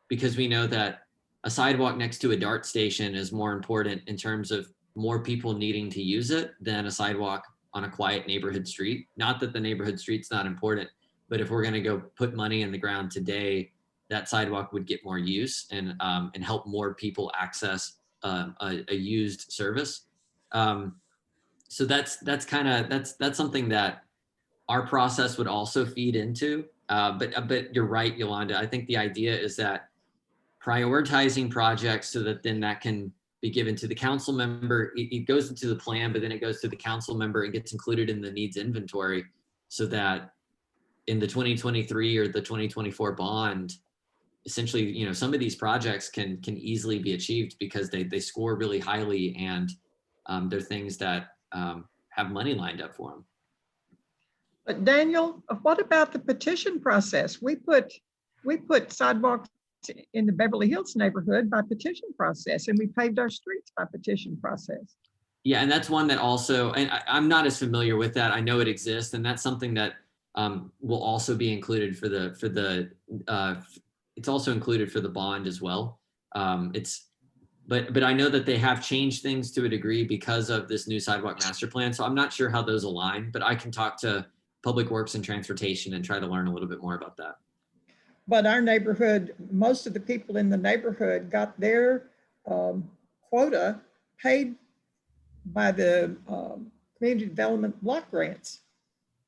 because we know that a sidewalk next to a DART station is more important in terms of more people needing to use it than a sidewalk on a quiet neighborhood street. Not that the neighborhood street's not important, but if we're going to go put money in the ground today, that sidewalk would get more use and help more people access a used service. So that's something that our process would also feed into. But you're right, Yolanda. I think the idea is that prioritizing projects so that then that can be given to the council member. It goes into the plan, but then it goes to the council member and gets included in the needs inventory, so that in the 2023 or the 2024 bond, essentially, some of these projects can easily be achieved because they score really highly, and they're things that have money lined up for them. But Daniel, what about the petition process? We put sidewalks in the Beverly Hills neighborhood by petition process, and we paved our streets by petition process. Yeah, and that's one that also, and I'm not as familiar with that. I know it exists, and that's something that will also be included for the it's also included for the bond as well. But I know that they have changed things to a degree because of this new sidewalk master plan. So I'm not sure how those align, but I can talk to Public Works and Transportation and try to learn a little bit more about that. But our neighborhood, most of the people in the neighborhood got their quota paid by the community development block grants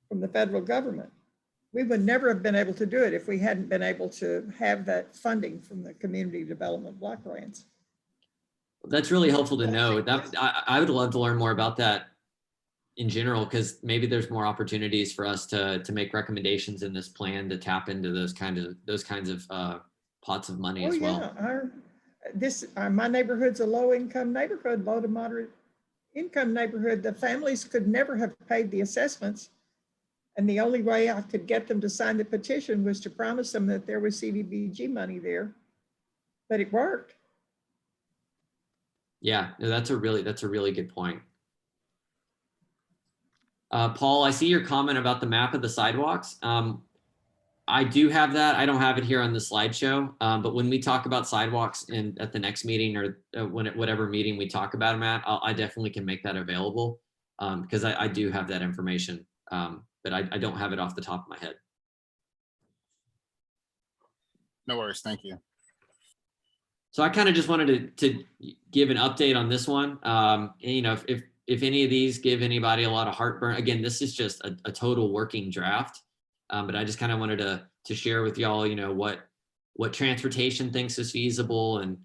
from the federal government. We would never have been able to do it if we hadn't been able to have that funding from the community development block grants. That's really helpful to know. That I would love to learn more about that in general, because maybe there's more opportunities for us to make recommendations in this plan to tap into those kinds of pots of money as well. Yeah, my neighborhood's a low income neighborhood, low to moderate income neighborhood. The families could never have paid the assessments. And the only way I could get them to sign the petition was to promise them that there was CDBG money there, but it worked. Yeah, no, that's a really good point. Paul, I see your comment about the map of the sidewalks. I do have that. I don't have it here on the slideshow, but when we talk about sidewalks at the next meeting or whatever meeting we talk about them at, I definitely can make that available because I do have that information, but I don't have it off the top of my head. No worries. Thank you. So I kind of just wanted to give an update on this one. And, you know, if any of these give anybody a lot of heartburn, again, this is just a total working draft. But I just kind of wanted to share with y'all, you know, what transportation thinks is feasible, and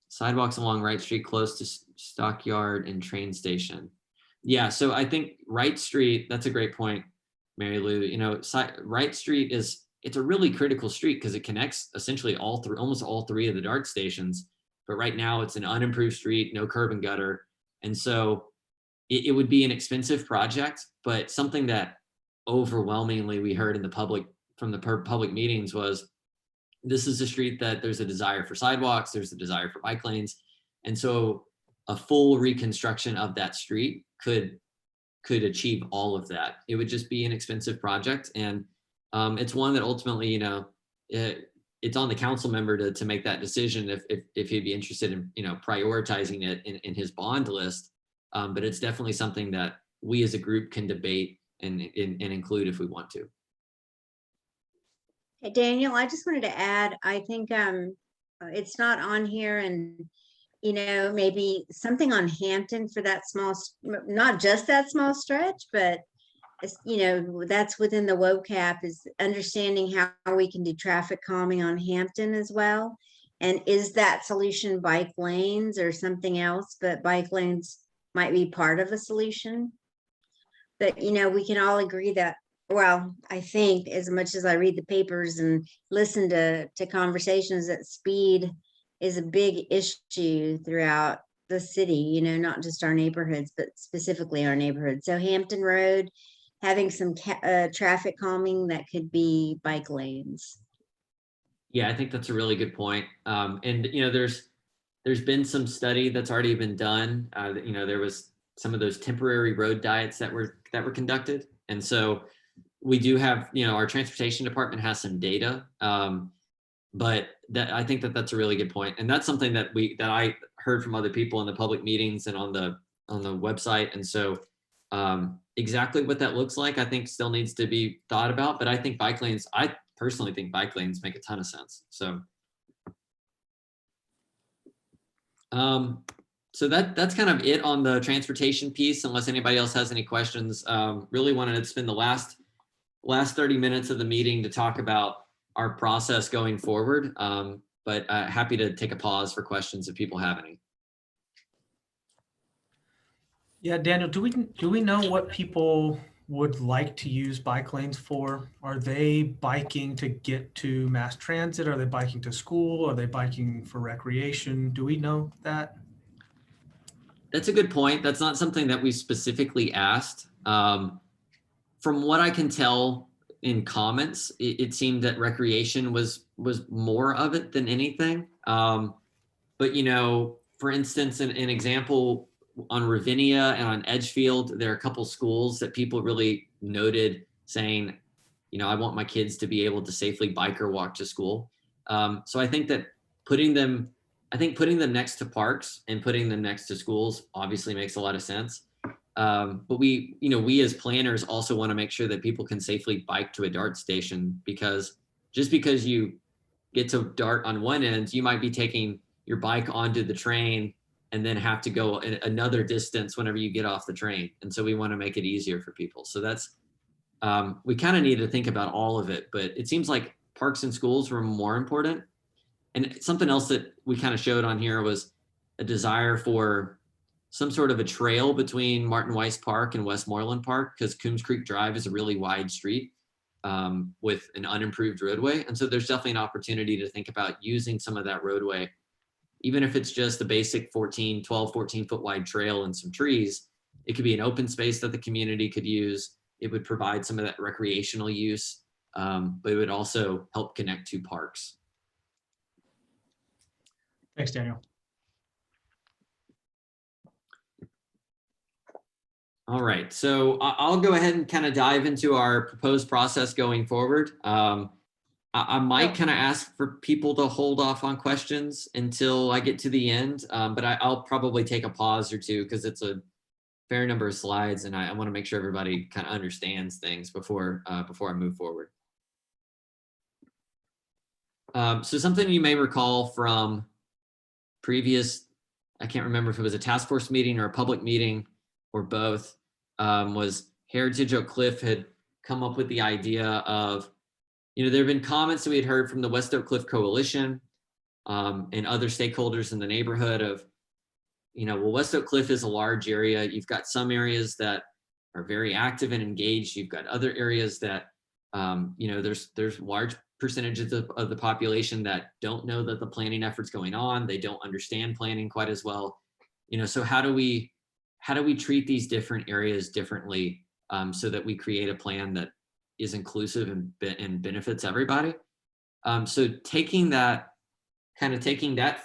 sidewalks along Wright Street close to Stockyard and train station. Yeah, so I think Wright Street, that's a great point, Mary Lou. You know, Wright Street it's a really critical street because it connects essentially almost all three of the DART stations. But right now it's an unimproved street, no curb and gutter. And so it would be an expensive project, but something that overwhelmingly we heard in the public from the public meetings was this is a street that there's a desire for sidewalks, there's a desire for bike lanes. And so a full reconstruction of that street could achieve all of that. It would just be an expensive project. And it's one that ultimately, you know, it's on the council member to make that decision if he'd be interested in, you know, prioritizing it in his bond list. But it's definitely something that we as a group can debate and include if we want to. Hey, Daniel, I just wanted to add, I think it's not on here, and you know, maybe something on Hampton for that small, not just that small stretch, but you know, that's within the WOCAP, is understanding how we can do traffic calming on Hampton as well. And is that solution bike lanes or something else? But bike lanes might be part of a solution. But, you know, we can all agree that, well, I think as much as I read the papers and listen to conversations, that speed is a big issue throughout the city, you know, not just our neighborhoods, but specifically our neighborhoods. So Hampton Road, having some traffic calming that could be bike lanes. Yeah, I think that's a really good point. And, you know, there's been some study that's already been done. You know, there was some of those temporary road diets that were conducted. And so we do have, you know, our transportation department has some data, but I think that's a really good point. And that's something that I heard from other people in the public meetings and on the website. And so exactly what that looks like, I think still needs to be thought about, but I think bike lanes, I personally think bike lanes make a ton of sense. So, so that's kind of it on the transportation piece, unless anybody else has any questions. Really wanted to spend the last 30 minutes of the meeting to talk about our process going forward. But happy to take a pause for questions if people have any. Yeah, Daniel, do we know what people would like to use bike lanes for? Are they biking to get to mass transit? Are they biking to school? Are they biking for recreation? Do we know that? That's a good point. That's not something that we specifically asked. from what I can tell in comments, it seemed that recreation was more of it than anything. But you know, for instance, an example on Ravinia and on Edgefield, there are a couple schools that people really noted saying, you know, I want my kids to be able to safely bike or walk to school. So I think that putting them next to parks and putting them next to schools obviously makes a lot of sense. But we as planners also want to make sure that people can safely bike to a DART station, because just because you get to DART on one end, you might be taking your bike onto the train and then have to go another distance whenever you get off the train. And so we want to make it easier for people. So that's, we kind of need to think about all of it, but it seems like parks and schools were more important. And something else that we kind of showed on here was a desire for some sort of a trail between Martin Weiss Park and Westmoreland Park, because Coombs Creek Drive is a really wide street with an unimproved roadway. And so there's definitely an opportunity to think about using some of that roadway, even if it's just a basic 14 foot wide trail and some trees. It could be an open space that the community could use. It would provide some of that recreational use, but it would also help connect to parks. Thanks, Daniel. All right, so I'll go ahead and kind of dive into our proposed process going forward. I might kind of ask for people to hold off on questions until I get to the end, but I'll probably take a pause or two because it's a fair number of slides and I want to make sure everybody kind of understands things before I move forward. So something you may recall from previous, I can't remember if it was a task force meeting or a public meeting or both, was Heritage Oak Cliff had come up with the idea of, you know, there have been comments that we had heard from the West Oak Cliff Coalition and other stakeholders in the neighborhood of, you know, well, West Oak Cliff is a large area. You've got some areas that are very active and engaged. You've got other areas that, you know, there's large percentages of the population that don't know that the planning effort's going on. They don't understand planning quite as well. You know, so how do we treat these different areas differently so that we create a plan that is inclusive and benefits everybody? So taking that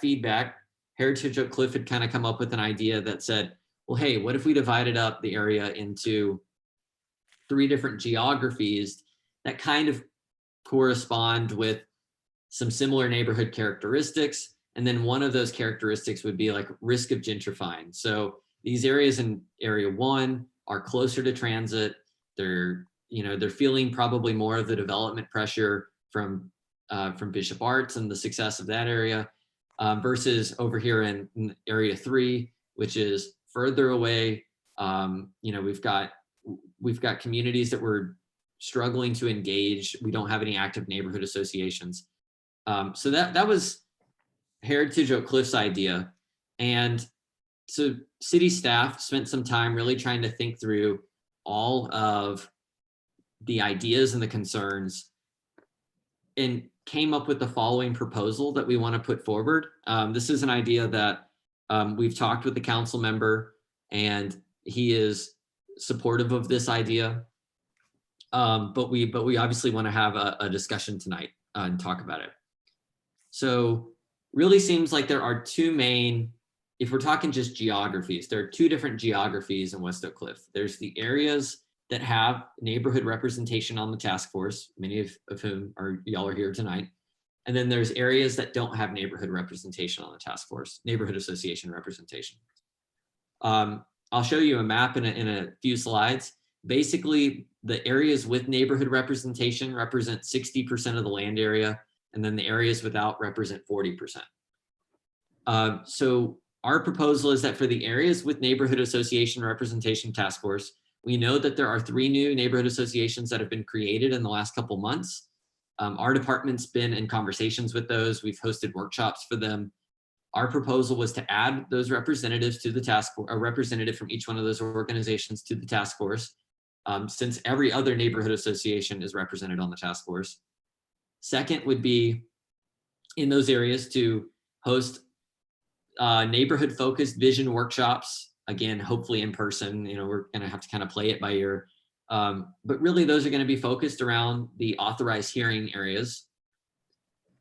feedback, Heritage Oak Cliff had kind of come up with an idea that said, well, hey, what if we divided up the area into 3 different geographies that kind of correspond with some similar neighborhood characteristics. And then one of those characteristics would be like risk of gentrifying. So these areas in area 1 are closer to transit. They're feeling probably more of the development pressure from Bishop Arts and the success of that area versus over here in area 3, which is further away. You know, we've got communities that we're struggling to engage. We don't have any active neighborhood associations. So that was Heritage Oak Cliff's idea. And so city staff spent some time really trying to think through all of the ideas and the concerns and came up with the following proposal that we want to put forward. This is an idea that we've talked with the council member and he is supportive of this idea. But we obviously want to have a discussion tonight and talk about it. So really seems like there are 2 main, if we're talking just geographies, there are 2 different geographies in West Oak Cliff. There's the areas that have neighborhood representation on the task force, many of whom y'all are here tonight. And then there's areas that don't have neighborhood representation on the task force, neighborhood association representation. I'll show you a map in a few slides. Basically, the areas with neighborhood representation represent 60% of the land area, and then the areas without represent 40%. So our proposal is that for the areas with neighborhood association representation task force, we know that there are 3 new neighborhood associations that have been created in the last couple months. Our department's been in conversations with those. We've hosted workshops for them. Our proposal was to add those representatives to the task force, a representative from each one of those organizations to the task force, since every other neighborhood association is represented on the task force. Second would be in those areas to host neighborhood focused vision workshops. Again, hopefully in person. You know, we're going to have to kind of play it by ear, But really those are going to be focused around the authorized hearing areas.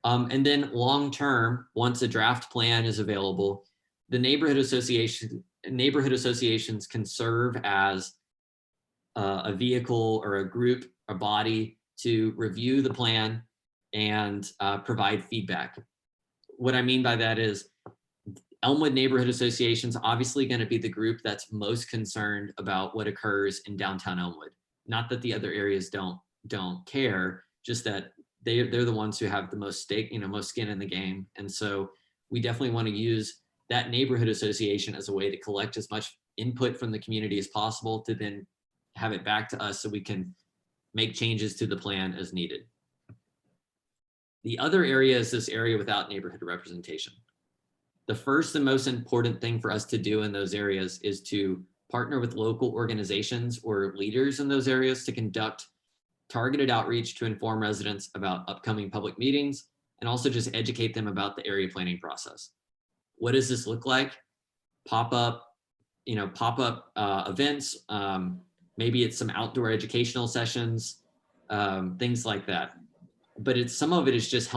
And then long-term, once a draft plan is available, the neighborhood associations can serve as a vehicle or a group, a body to review the plan and provide feedback. What I mean by that is Elmwood Neighborhood Association is obviously going to be the group that's most concerned about what occurs in downtown Elmwood. Not that the other areas don't care, just that they're the ones who have the most stake, most skin in the game. And so we definitely want to use that neighborhood association as a way to collect as much input from the community as possible to then have it back to us so we can make changes to the plan as needed. The other area is this area without neighborhood representation. The first and most important thing for us to do in those areas is to partner with local organizations or leaders in those areas to conduct targeted outreach to inform residents about upcoming public meetings and also just educate them about the area planning process. What does this look like? Pop-up events. Maybe it's some outdoor educational sessions, things like that. But some of it is just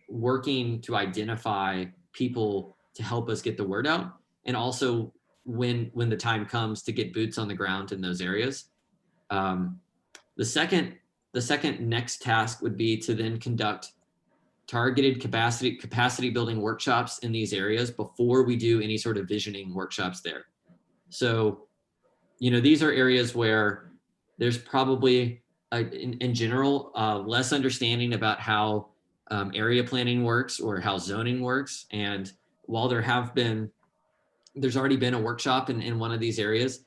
working to identify people to help us get the word out. And also when the time comes to get boots on the ground in those areas. The second next task would be to then conduct targeted capacity building workshops in these areas before we do any sort of visioning workshops there. So, these are areas where there's probably in general less understanding about how area planning works or how zoning works. And while there's already been a workshop in one of these areas,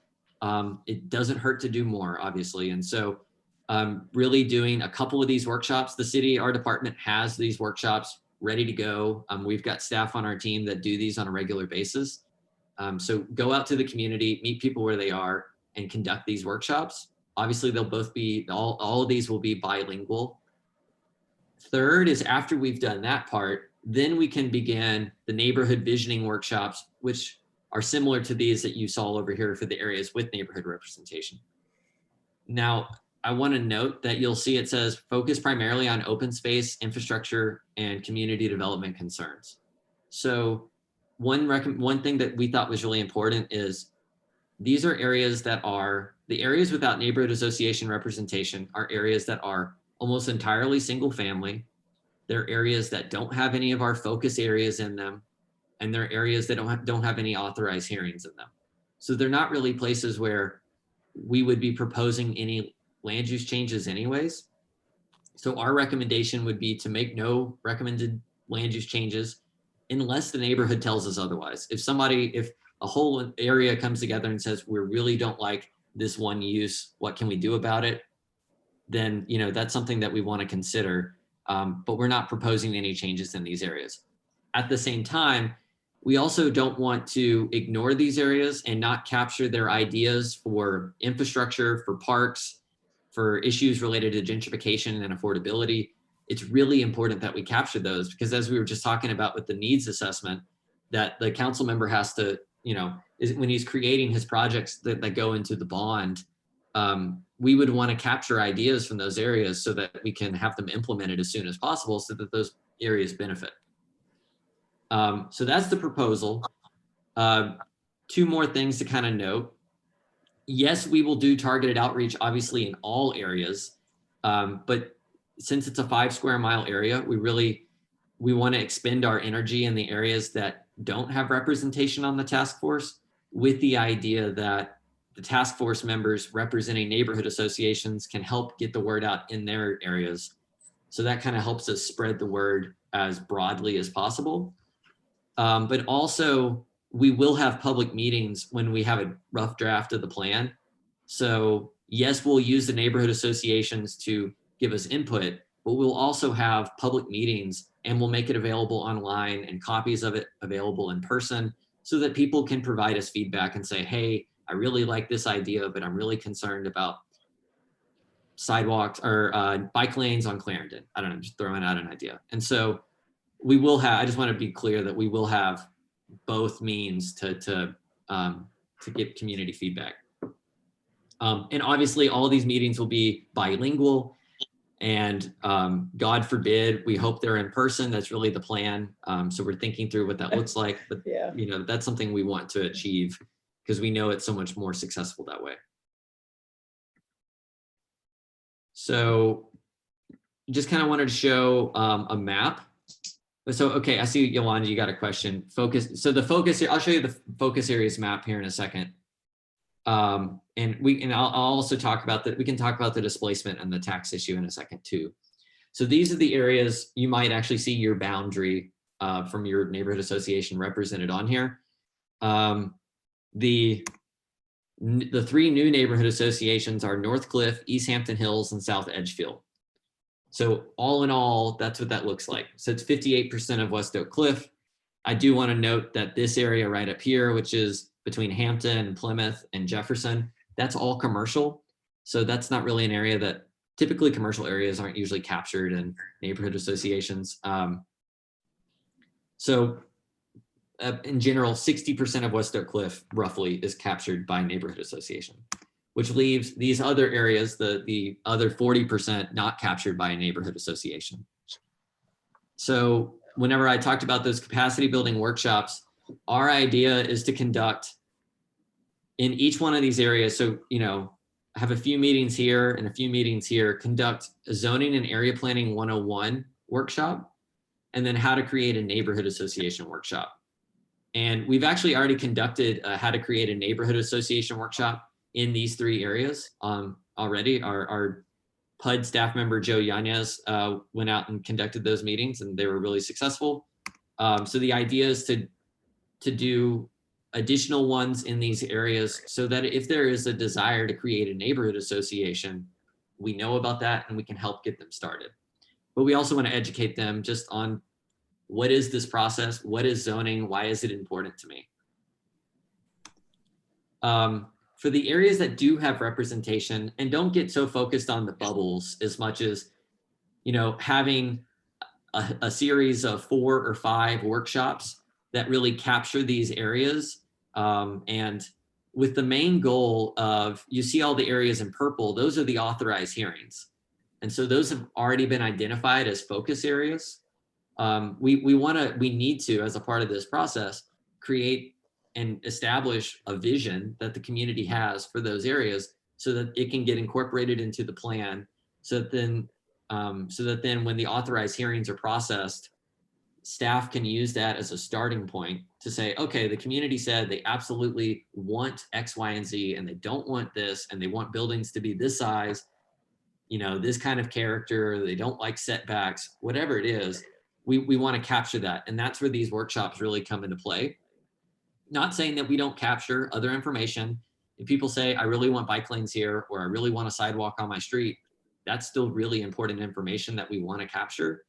it doesn't hurt to do more, obviously. And so really doing a couple of these workshops. The city, our department has these workshops ready to go. We've got staff on our team that do these on a regular basis. So go out to the community, meet people where they are, and conduct these workshops. Obviously, they'll both be, all of these will be bilingual. Third is after we've done that part, then we can begin the neighborhood visioning workshops, which are similar to these that you saw over here for the areas with neighborhood representation. Now, I want to note that you'll see it says focus primarily on open space, infrastructure, and community development concerns. So one thing that we thought was really important is these are areas that are, the areas without neighborhood association representation are areas that are almost entirely single family. They're areas that don't have any of our focus areas in them. And they're areas that don't have any authorized hearings in them. So they're not really places where we would be proposing any land use changes anyways. So our recommendation would be to make no recommended land use changes unless the neighborhood tells us otherwise. If a whole area comes together and says, we really don't like this one use, what can we do about it? Then, that's something that we want to consider, but we're not proposing any changes in these areas. At the same time, we also don't want to ignore these areas and not capture their ideas for infrastructure, for parks, for issues related to gentrification and affordability. It's really important that we capture those because as we were just talking about with the needs assessment, that the council member has to, when he's creating his projects that go into the bond, we would want to capture ideas from those areas so that we can have them implemented as soon as possible so that those areas benefit. So that's the proposal. Two more things to kind of note. Yes, we will do targeted outreach, obviously in all areas, but since it's a 5 square mile area, we want to expend our energy in the areas that don't have representation on the task force with the idea that the task force members representing neighborhood associations can help get the word out in their areas. So that kind of helps us spread the word as broadly as possible. But also we will have public meetings when we have a rough draft of the plan. So yes, we'll use the neighborhood associations to give us input, but we'll also have public meetings and we'll make it available online and copies of it available in person so that people can provide us feedback and say, hey, I really like this idea, but I'm really concerned about sidewalks or bike lanes on Clarendon. I don't know, just throwing out an idea. And so we will have, I just want to be clear that we will have both means to get community feedback. And obviously all these meetings will be bilingual, and God forbid, we hope they're in person. That's really the plan. So we're thinking through what that looks like, but Yeah. you know, that's something we want to achieve because we know it's so much more successful that way. So just kind of wanted to show a map. So, okay, I see Yolanda, you got a question. Focus. So the focus here, I'll show you the focus areas map here in a second. And I'll also talk about that. We can talk about the displacement and the tax issue in a second too. So these are the areas you might actually see your boundary from your neighborhood association represented on here. The 3 new neighborhood associations are North Cliff, East Hampton Hills, and South Edgefield. So all in all, that's what that looks like. So it's 58% of West Oak Cliff. I do want to note that this area right up here, which is between Hampton and Plymouth and Jefferson, that's all commercial. So that's not really an area that typically commercial areas aren't usually captured in neighborhood associations. In general, 60% of West Oak Cliff roughly is captured by neighborhood association, which leaves these other areas, the other 40% not captured by a neighborhood association. So whenever I talked about those capacity building workshops, our idea is to conduct in each one of these areas. So, you know, have a few meetings here and a few meetings here, conduct a zoning and area planning 101 workshop, and then how to create a neighborhood association workshop. And we've actually already conducted how to create a neighborhood association workshop in these 3 areas already. Our PUD staff member, Joe Yanez, went out and conducted those meetings, and they were really successful. So the idea is to do additional ones in these areas so that if there is a desire to create a neighborhood association, we know about that and we can help get them started. But we also want to educate them just on what is this process? What is zoning? Why is it important to me? For the areas that do have representation, and don't get so focused on the bubbles as much as, you know, having a series of 4 or 5 workshops that really capture these areas. And with the main goal of, you see all the areas in purple, those are the authorized hearings. And so those have already been identified as focus areas. We need to, as a part of this process, create and establish a vision that the community has for those areas so that it can get incorporated into the plan. So that then when the authorized hearings are processed, staff can use that as a starting point to say, okay, the community said they absolutely want X, Y, and Z, and they don't want this, and they want buildings to be this size, you know, this kind of character, they don't like setbacks, whatever it is, we want to capture that. And that's where these workshops really come into play. Not saying that we don't capture other information. If people say, I really want bike lanes here, or I really want a sidewalk on my street, that's still really important information that we want to capture.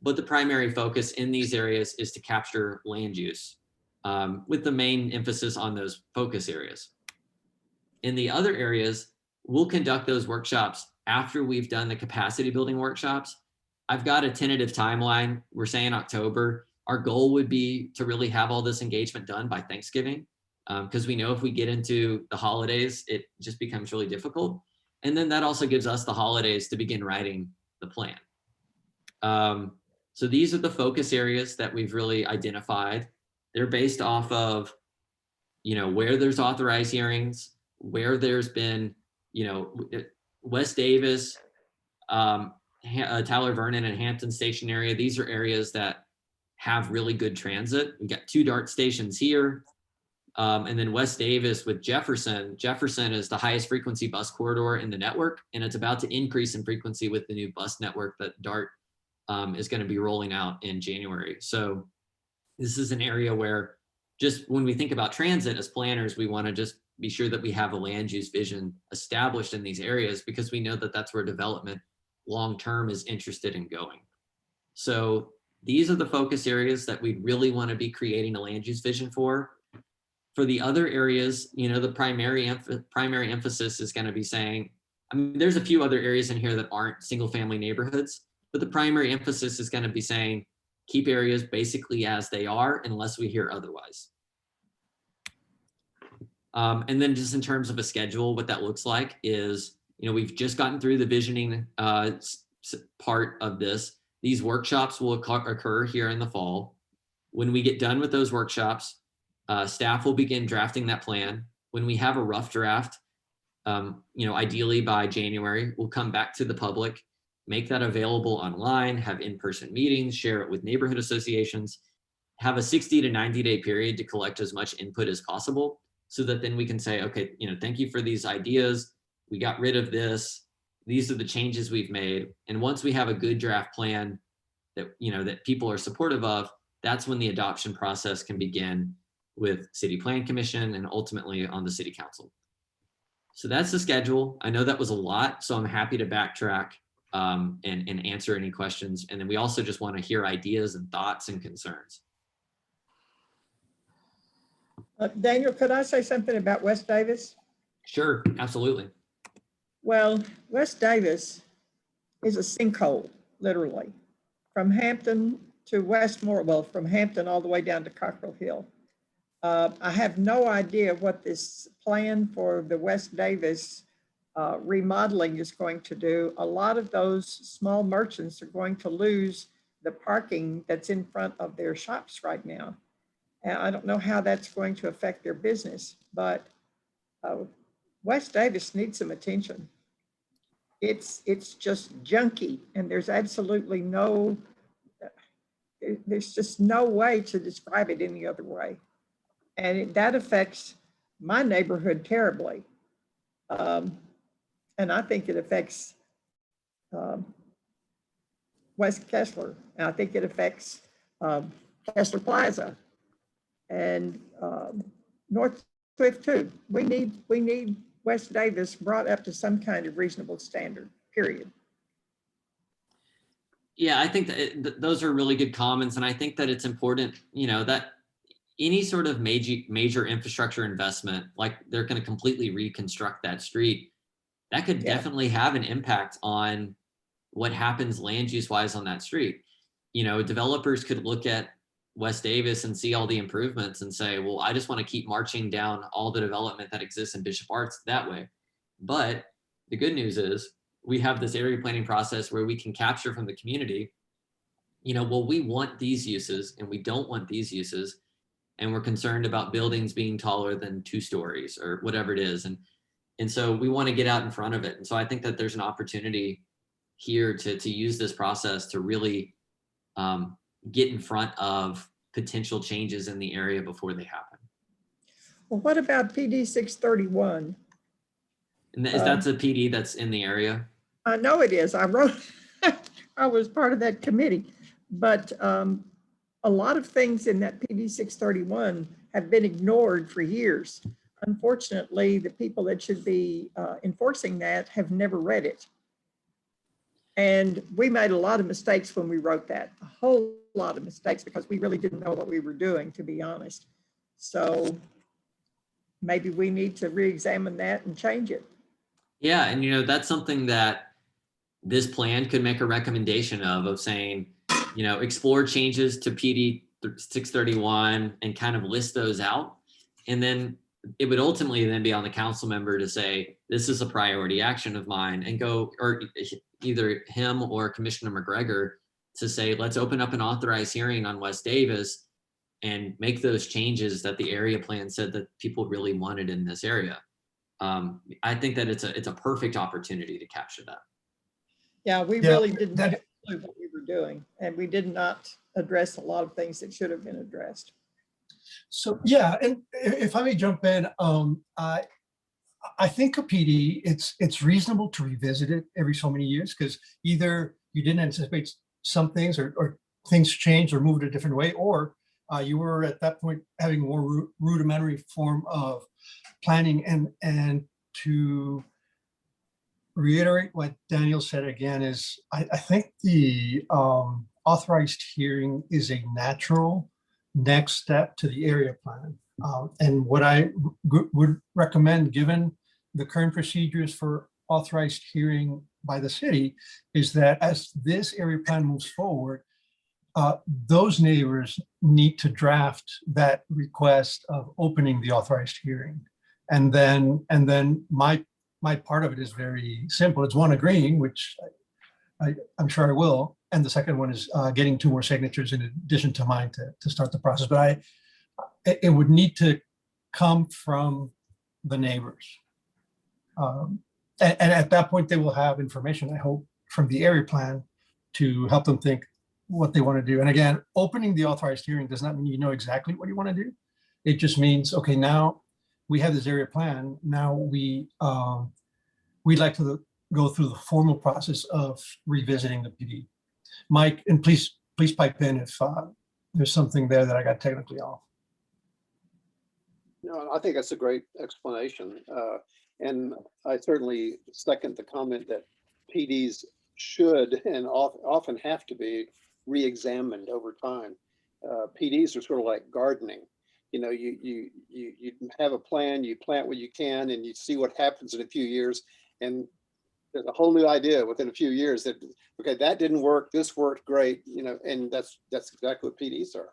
But the primary focus in these areas is to capture land use, with the main emphasis on those focus areas. In the other areas, we'll conduct those workshops after we've done the capacity building workshops. I've got a tentative timeline. We're saying October. Our goal would be to really have all this engagement done by Thanksgiving, because we know if we get into the holidays, it just becomes really difficult. And then that also gives us the holidays to begin writing the plan. So these are the focus areas that we've really identified. They're based off of, you know, where there's authorized hearings, where there's been, you know, West Davis, Tyler Vernon and Hampton Station area. These are areas that have really good transit. We got 2 DART stations here. And then West Davis with Jefferson. Jefferson is the highest frequency bus corridor in the network, and it's about to increase in frequency with the new bus network that DART is going to be rolling out in January. So this is an area where, just when we think about transit as planners, we want to just be sure that we have a land use vision established in these areas, because we know that that's where development long-term is interested in going. So these are the focus areas that we really want to be creating a land use vision for. For the other areas, you know, the primary emphasis is going to be saying, I mean, there's a few other areas in here that aren't single family neighborhoods, but the primary emphasis is going to be saying, keep areas basically as they are unless we hear otherwise. And then just in terms of a schedule, what that looks like is, we've just gotten through the visioning part of this. These workshops will occur here in the fall. When we get done with those workshops, staff will begin drafting that plan. When we have a rough draft, ideally by January, we'll come back to the public, make that available online, have in-person meetings, share it with neighborhood associations, have a 60 to 90-day period to collect as much input as possible, so that then we can say, okay, thank you for these ideas. We got rid of this. These are the changes we've made. And once we have a good draft plan that, that people are supportive of, that's when the adoption process can begin with City Plan Commission and ultimately on the City Council. So that's the schedule. I know that was a lot, so I'm happy to backtrack and answer any questions. And then we also just want to hear ideas and thoughts and concerns. Daniel, could I say something about West Davis? Sure, absolutely. Well, West Davis is a sinkhole, literally, from Hampton to Westmore, well, from Hampton all the way down to Cockrell Hill. I have no idea what this plan for the West Davis remodeling is going to do. A lot of those small merchants are going to lose the parking that's in front of their shops right now. And I don't know how that's going to affect their business, but West Davis needs some attention. It's just junky, and there's absolutely there's just no way to describe it any other way. And that affects my neighborhood terribly. And I think it affects West Kessler, and I think it affects Kessler Plaza and North Cliff too. We need West Davis brought up to some kind of reasonable standard, period. Yeah, I think that those are really good comments. And I think that it's important, that any sort of major infrastructure investment, like they're going to completely reconstruct that street, that could definitely have an impact on what happens land use wise on that street. Developers could look at West Davis and see all the improvements and say, well, I just want to keep marching down all the development that exists in Bishop Arts that way. But the good news is we have this area planning process where we can capture from the community, well, we want these uses and we don't want these uses. And we're concerned about buildings being taller than 2 stories or whatever it is. And so we want to get out in front of it. And so I think that there's an opportunity here to use this process to really get in front of potential changes in the area before they happen. Well, what about PD 631? And that's a PD that's in the area? I know it is. I wrote, I was part of that committee, but a lot of things in that PD 631 have been ignored for years. Unfortunately, the people that should be enforcing that have never read it. And we made a lot of mistakes when we wrote that, a whole lot of mistakes, because we really didn't know what we were doing, to be honest. So maybe we need to re-examine that and change it. Yeah, and that's something that this plan could make a recommendation of saying, explore changes to PD 631 and kind of list those out. And then it would ultimately then be on the council member to say, this is a priority action of mine, and go, or either him or Commissioner McGregor to say, let's open up an authorized hearing on West Davis and make those changes that the area plan said that people really wanted in this area. I think that it's a perfect opportunity to capture that. Yeah, we really didn't have a clue what we were doing, and we did not address a lot of things that should have been addressed. So, yeah, and if I may jump in, I think a PD, it's reasonable to revisit it every so many years, because either you didn't anticipate some things or things changed or moved a different way, or you were at that point having a more rudimentary form of planning. And to reiterate what Daniel said again is, I think the authorized hearing is a natural next step to the area plan. And what I would recommend, given the current procedures for authorized hearing by the city, is that as this area plan moves forward, those neighbors need to draft that request of opening the authorized hearing. And then my part of it is very simple. It's one, agreeing, which I'm sure I will. And the second one is getting 2 more signatures in addition to mine to start the process. But it would need to come from the neighbors. And at that point, they will have information, I hope, from the area plan to help them think what they want to do. And again, opening the authorized hearing does not mean you know exactly what you want to do. It just means, okay, now we have this area plan. Now we'd like to go through the formal process of revisiting the PD. Mike, and please pipe in if there's something there that I got technically off. No, I think that's a great explanation. And I certainly second the comment that PDs should and often have to be re-examined over time. PDs are sort of like gardening. You know, you have a plan, you plant what you can, and you see what happens in a few years. And there's a whole new idea within a few years that, okay, that didn't work, this worked great, you know, and that's exactly what PDs are.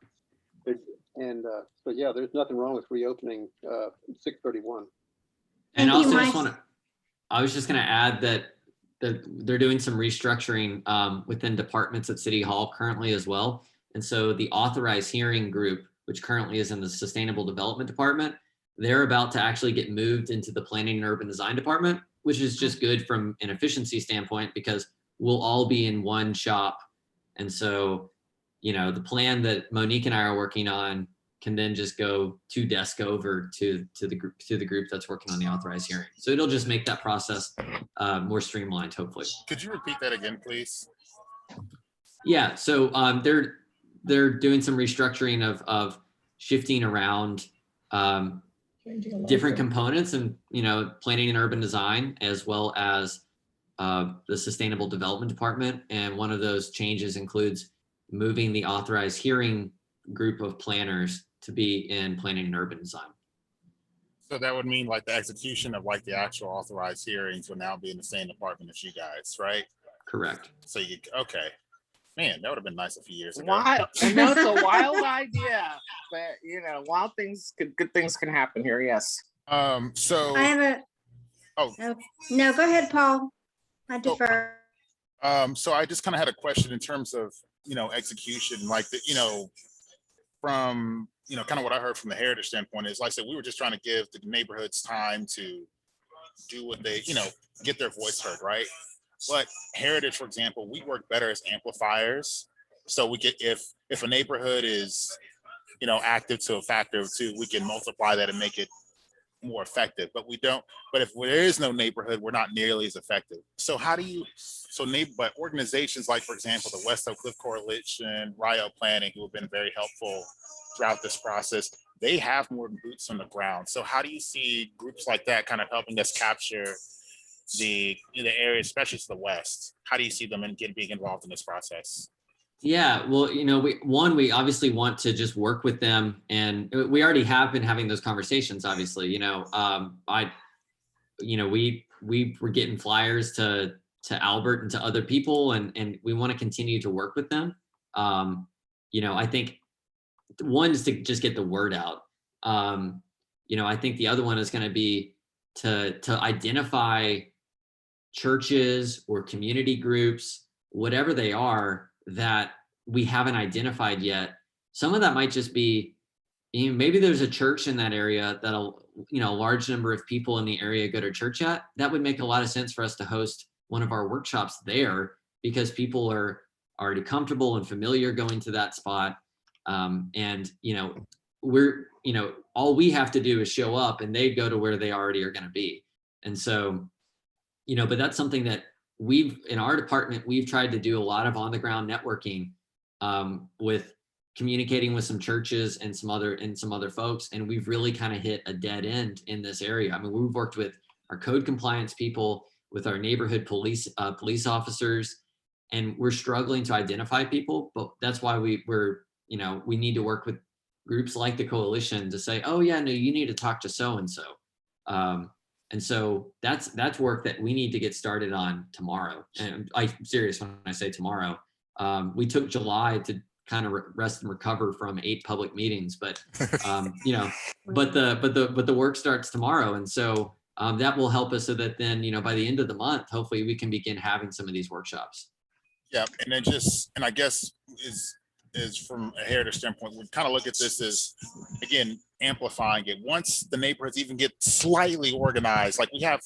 And so, yeah, there's nothing wrong with reopening 631. And Thank you, also Mike. I was just going to add that they're doing some restructuring within departments at City Hall currently as well. And so the authorized hearing group, which currently is in the Sustainable Development Department, they're about to actually get moved into the Planning and Urban Design Department, which is just good from an efficiency standpoint because we'll all be in one shop. And so, you know, the plan that Monique and I are working on can then just go 2 desks over to the group that's working on the authorized hearing. So it'll just make that process more streamlined, hopefully. Could you repeat that again, please? Yeah, so they're doing some restructuring of shifting around different components and, you know, planning and urban design, as well as the Sustainable Development Department. And one of those changes includes moving the authorized hearing group of planners to be in planning and urban design. So that would mean like the execution of like the actual authorized hearings will now be in the same department as you guys, right? Correct. So okay. Man, that would have been nice a few years ago. Wild. I know it's a wild idea, but you know, good things can happen here. Yes. So I have a, oh, no, go ahead, Paul. I defer. so I just kind of had a question in terms of, you know, execution, like the, you know, from, you know, kind of what I heard from the Heritage standpoint is, like I said, we were just trying to give the neighborhoods time to do what they, you know, get their voice heard, right? But Heritage, for example, we work better as amplifiers. So we get, if a neighborhood is, you know, active to a factor of 2, we can multiply that and make it more effective. But we don't, but if there is no neighborhood, we're not nearly as effective. So how do you, but organizations like, for example, the West Oak Cliff Coalition, Rio Planning, who have been very helpful throughout this process, they have more boots on the ground. So how do you see groups like that kind of helping us capture the area, especially to the west? How do you see them being involved in this process? Yeah, well, you know, we obviously want to just work with them, and we already have been having those conversations. Obviously, you know, we were getting flyers to Albert and to other people, and we want to continue to work with them. You know, I think one is to just get the word out. You know, I think the other one is going to be to identify churches or community groups, whatever they are, that we haven't identified yet. Some of that might just be, you know, maybe there's a church in that area that'll, you know, a large number of people in the area go to church at. That would make a lot of sense for us to host one of our workshops there, because people are already comfortable and familiar going to that spot. And, you know, all we have to do is show up and they go to where they already are going to be. And so, you know, but that's something that in our department, we've tried to do a lot of on the ground networking with communicating with some churches and some other folks. And we've really kind of hit a dead end in this area. I mean, we've worked with our code compliance people, with our neighborhood police officers, and we're struggling to identify people. But that's why we need to work with groups like the coalition to say, oh yeah, no, you need to talk to so-and-so. And so that's work that we need to get started on tomorrow. And I'm serious when I say tomorrow. We took July to kind of rest and recover from 8 public meetings, but you know, but the work starts tomorrow. And so that will help us so that then, you know, by the end of the month, hopefully we can begin having some of these workshops. Yeah, and then and I guess is from a heritage standpoint, we kind of look at this as, again, amplifying it. Once the neighborhoods even get slightly organized, like we have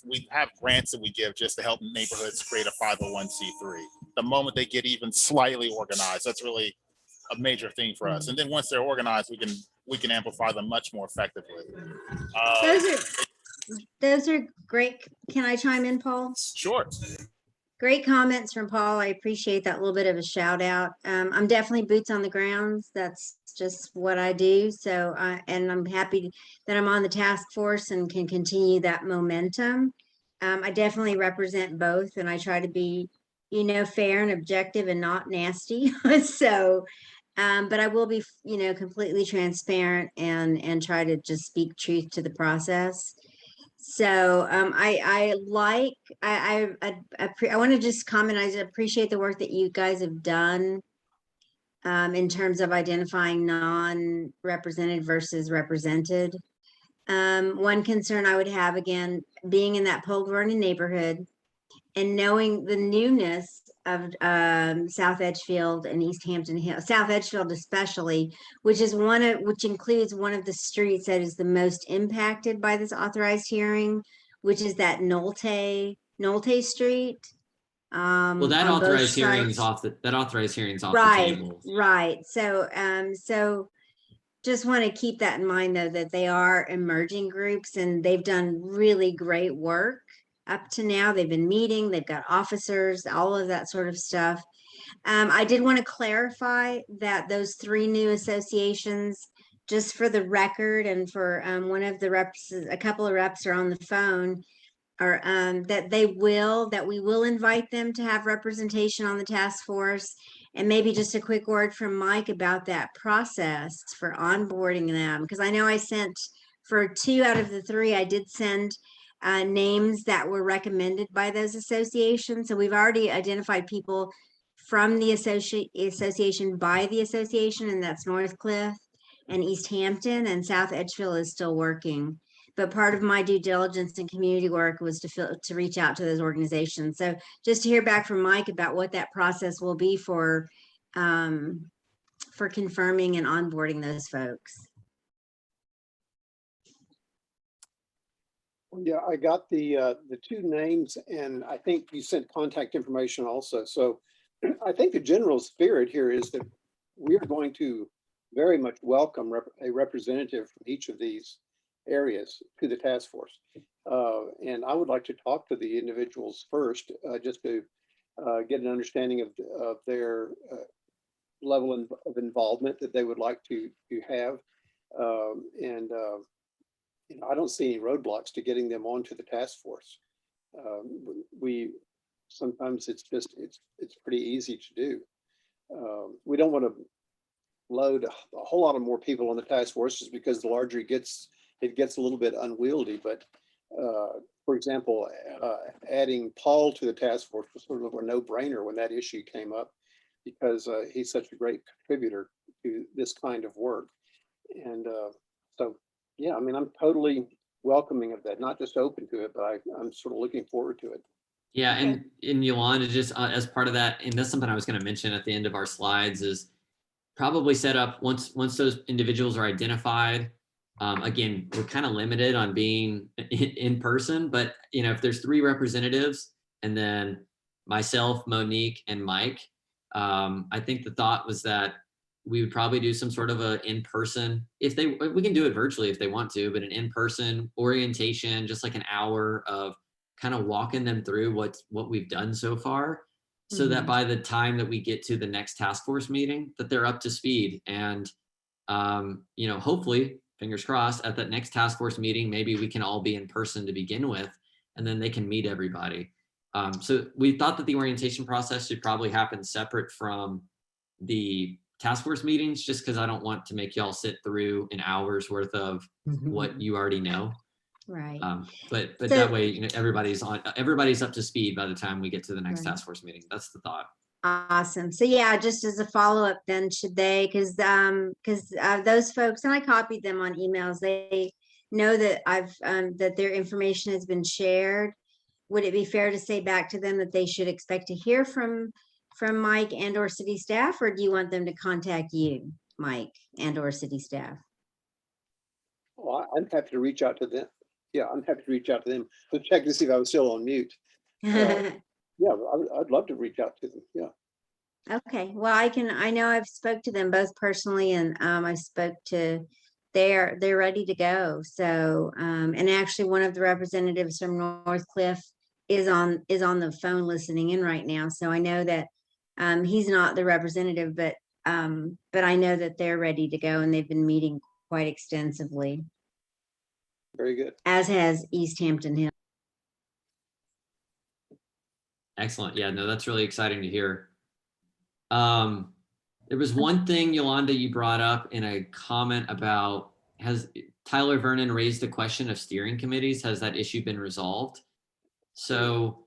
grants that we give just to help neighborhoods create a 501c3. The moment they get even slightly organized, that's really a major thing for us. And then once they're organized, we can amplify them much more effectively. Those are great. Can I chime in, Paul? Sure. Great comments from Paul. I appreciate that little bit of a shout out. I'm definitely boots on the grounds. That's just what I do. So, and I'm happy that I'm on the task force and can continue that momentum. I definitely represent both, and I try to be, you know, fair and objective and not nasty. So, but I will be, you know, completely transparent and try to just speak truth to the process. So I want to just comment. I appreciate the work that you guys have done in terms of identifying non-represented versus represented. One concern I would have, again, being in that Polk Vernon neighborhood and knowing the newness of South Edgefield and East Hampton Hill, South Edgefield especially, which includes one of the streets that is the most impacted by this authorized hearing, which is that Nolte Street. Well, that authorized hearing's off the right, table. Right. So so just want to keep that in mind, though, that they are emerging groups and they've done really great work up to now. They've been meeting, they've got officers, all of that sort of stuff. I did want to clarify that those 3 new associations, just for the record, and for one of the reps, a couple of reps are on the phone, are that we will invite them to have representation on the task force. And maybe just a quick word from Mike about that process for onboarding them, because I know I sent for 2 out of the 3, I did send names that were recommended by those associations. So we've already identified people from the association by the association, and that's Northcliffe and East Hampton, and South Edgefield is still working. But part of my due diligence and community work was to reach out to those organizations. So just to hear back from Mike about what that process will be for confirming and onboarding those folks. Yeah, I got the 2 names, and I think you sent contact information also. So I think the general spirit here is that we are going to very much welcome a representative from each of these areas to the task force. And I would like to talk to the individuals first, just to get an understanding of their level of involvement that they would like to have. You know, I don't see any roadblocks to getting them onto the task force. Sometimes it's pretty easy to do. We don't want to load a whole lot of more people on the task force just because the larger it gets a little bit unwieldy. But for example, adding Paul to the task force was sort of a no-brainer when that issue came up, because he's such a great contributor to this kind of work. And so, yeah, I mean, I'm totally welcoming of that, not just open to it, but I'm sort of looking forward to it. Yeah, and Yolanda, just as part of that, and that's something I was going to mention at the end of our slides, is probably set up once those individuals are identified. Again, we're kind of limited on being in person, but you know, if there's 3 representatives and then myself, Monique, and Mike, I think the thought was that we would probably do some sort of a in-person, we can do it virtually if they want to, but an in-person orientation, just like an hour of kind of walking them through what we've done so far, so that by the time that we get to the next task force meeting, that they're up to speed. And you know, hopefully, fingers crossed, at that next task force meeting, maybe we can all be in person to begin with, and then they can meet everybody. So we thought that the orientation process should probably happen separate from the task force meetings, just because I don't want to make y'all sit through an hour's worth of what you already know. Right. But that way, you know, everybody's up to speed by the time we get to the next task force meeting. That's the thought. Awesome. So yeah, just as a follow-up then, should they, because those folks, and I copied them on emails, they know that that their information has been shared. Would it be fair to say back to them that they should expect to hear from Mike and or city staff, or do you want them to contact you, Mike, and or city staff? Oh, I'm happy to reach out to them. Yeah, I'm happy to reach out to them to check to see if I was still on mute. Yeah, I'd love to reach out to them. Yeah. Okay, well, I know I've spoke to them both personally, and I spoke to, they're ready to go. So, and actually one of the representatives from North Cliff is on the phone listening in right now. So I know that he's not the representative, but I know that they're ready to go, and they've been meeting quite extensively, Very good. as has East Hampton Hill. Excellent. Yeah, no, that's really exciting to hear. There was one thing, Yolanda, you brought up in a comment about, has Tyler Vernon raised the question of steering committees? Has that issue been resolved? So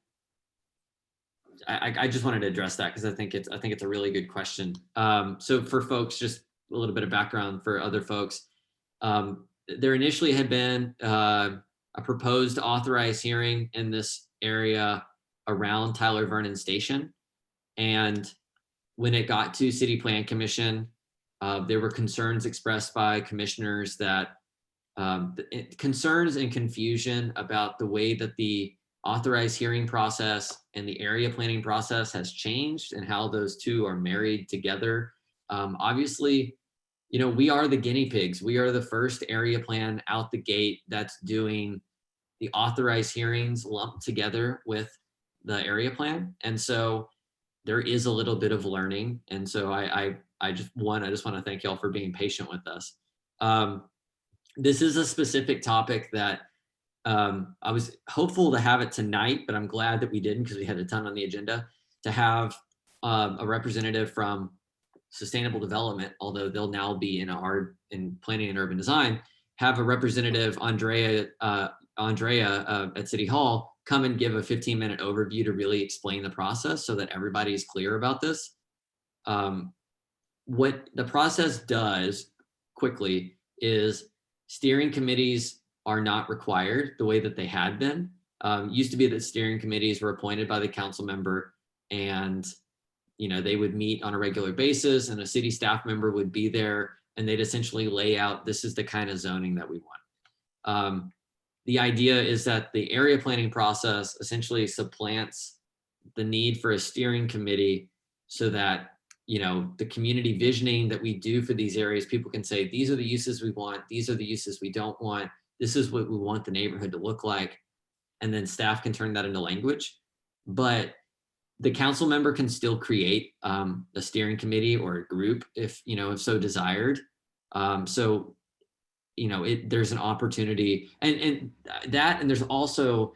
I just wanted to address that because I think it's a really good question. So for folks, just a little bit of background for other folks. There initially had been a proposed authorized hearing in this area around Tyler Vernon Station. And when it got to City Plan Commission, there were concerns expressed by commissioners that concerns and confusion about the way that the authorized hearing process and the area planning process has changed and how those two are married together. Obviously, you know, we are the guinea pigs. We are the first area plan out the gate that's doing the authorized hearings lumped together with the area plan. And so there is a little bit of learning. And so I just want to thank y'all for being patient with us. This is a specific topic that I was hopeful to have it tonight, but I'm glad that we didn't because we had a ton on the agenda to have a representative from sustainable development, although they'll now be in planning and urban design, have a representative, Andrea at City Hall, come and give a 15-minute overview to really explain the process so that everybody's clear about this. What the process does quickly is steering committees are not required the way that they had been. Used to be that steering committees were appointed by the council member, and you know, they would meet on a regular basis, and a city staff member would be there, and they'd essentially lay out, this is the kind of zoning that we want. The idea is that the area planning process essentially supplants the need for a steering committee so that, you know, the community visioning that we do for these areas, people can say, these are the uses we want, these are the uses we don't want, this is what we want the neighborhood to look like. And then staff can turn that into language. But the council member can still create a steering committee or a group if so desired. So, you know, there's an opportunity and there's also,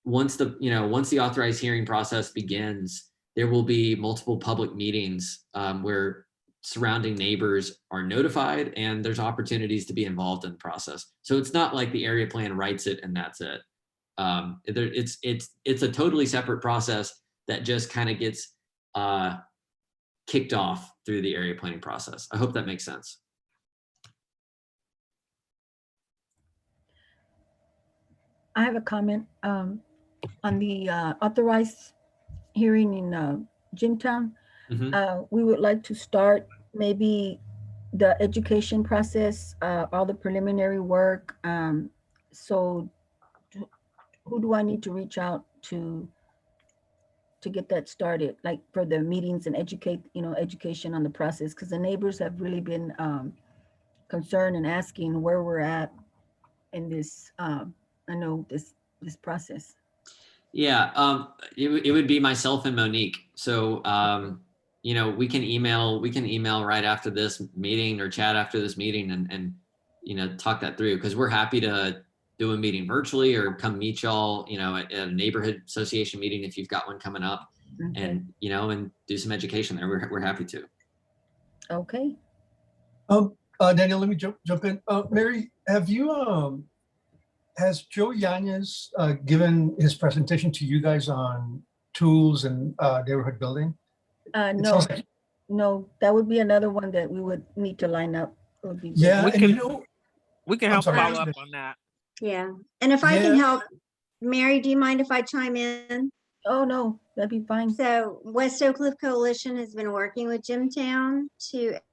once the authorized hearing process begins, there will be multiple public meetings where surrounding neighbors are notified, and there's opportunities to be involved in the process. So it's not like the area plan writes it and that's it. It's a totally separate process that just kind of gets kicked off through the area planning process. I hope that makes sense. I have a comment on the authorized hearing in Jimtown. We would like to start maybe the education process, all the preliminary work. So who do I need to reach out to get that started, like for the meetings and education on the process? Because the neighbors have really been concerned and asking where we're at in this, this process. Yeah, it would be myself and Monique. So, we can email right after this meeting or chat after this meeting and talk that through, because we're happy to do a meeting virtually or come meet y'all, at a neighborhood association meeting if you've got one coming up. Okay. And do some education there. We're happy to. Okay. Daniel, let me jump in. Mary, has Joe Yanez given his presentation to you guys on tools and neighborhood building? It No, sounds like, no, that would be another one that we would need to line up. It would be good. yeah, We and can- you know, We can I'm help sorry. follow up on that. Yeah, and if I can Yeah. help, Mary, do you mind if I chime in? Oh, no, that'd be fine. So West Oak Cliff Coalition has been working with Jimtown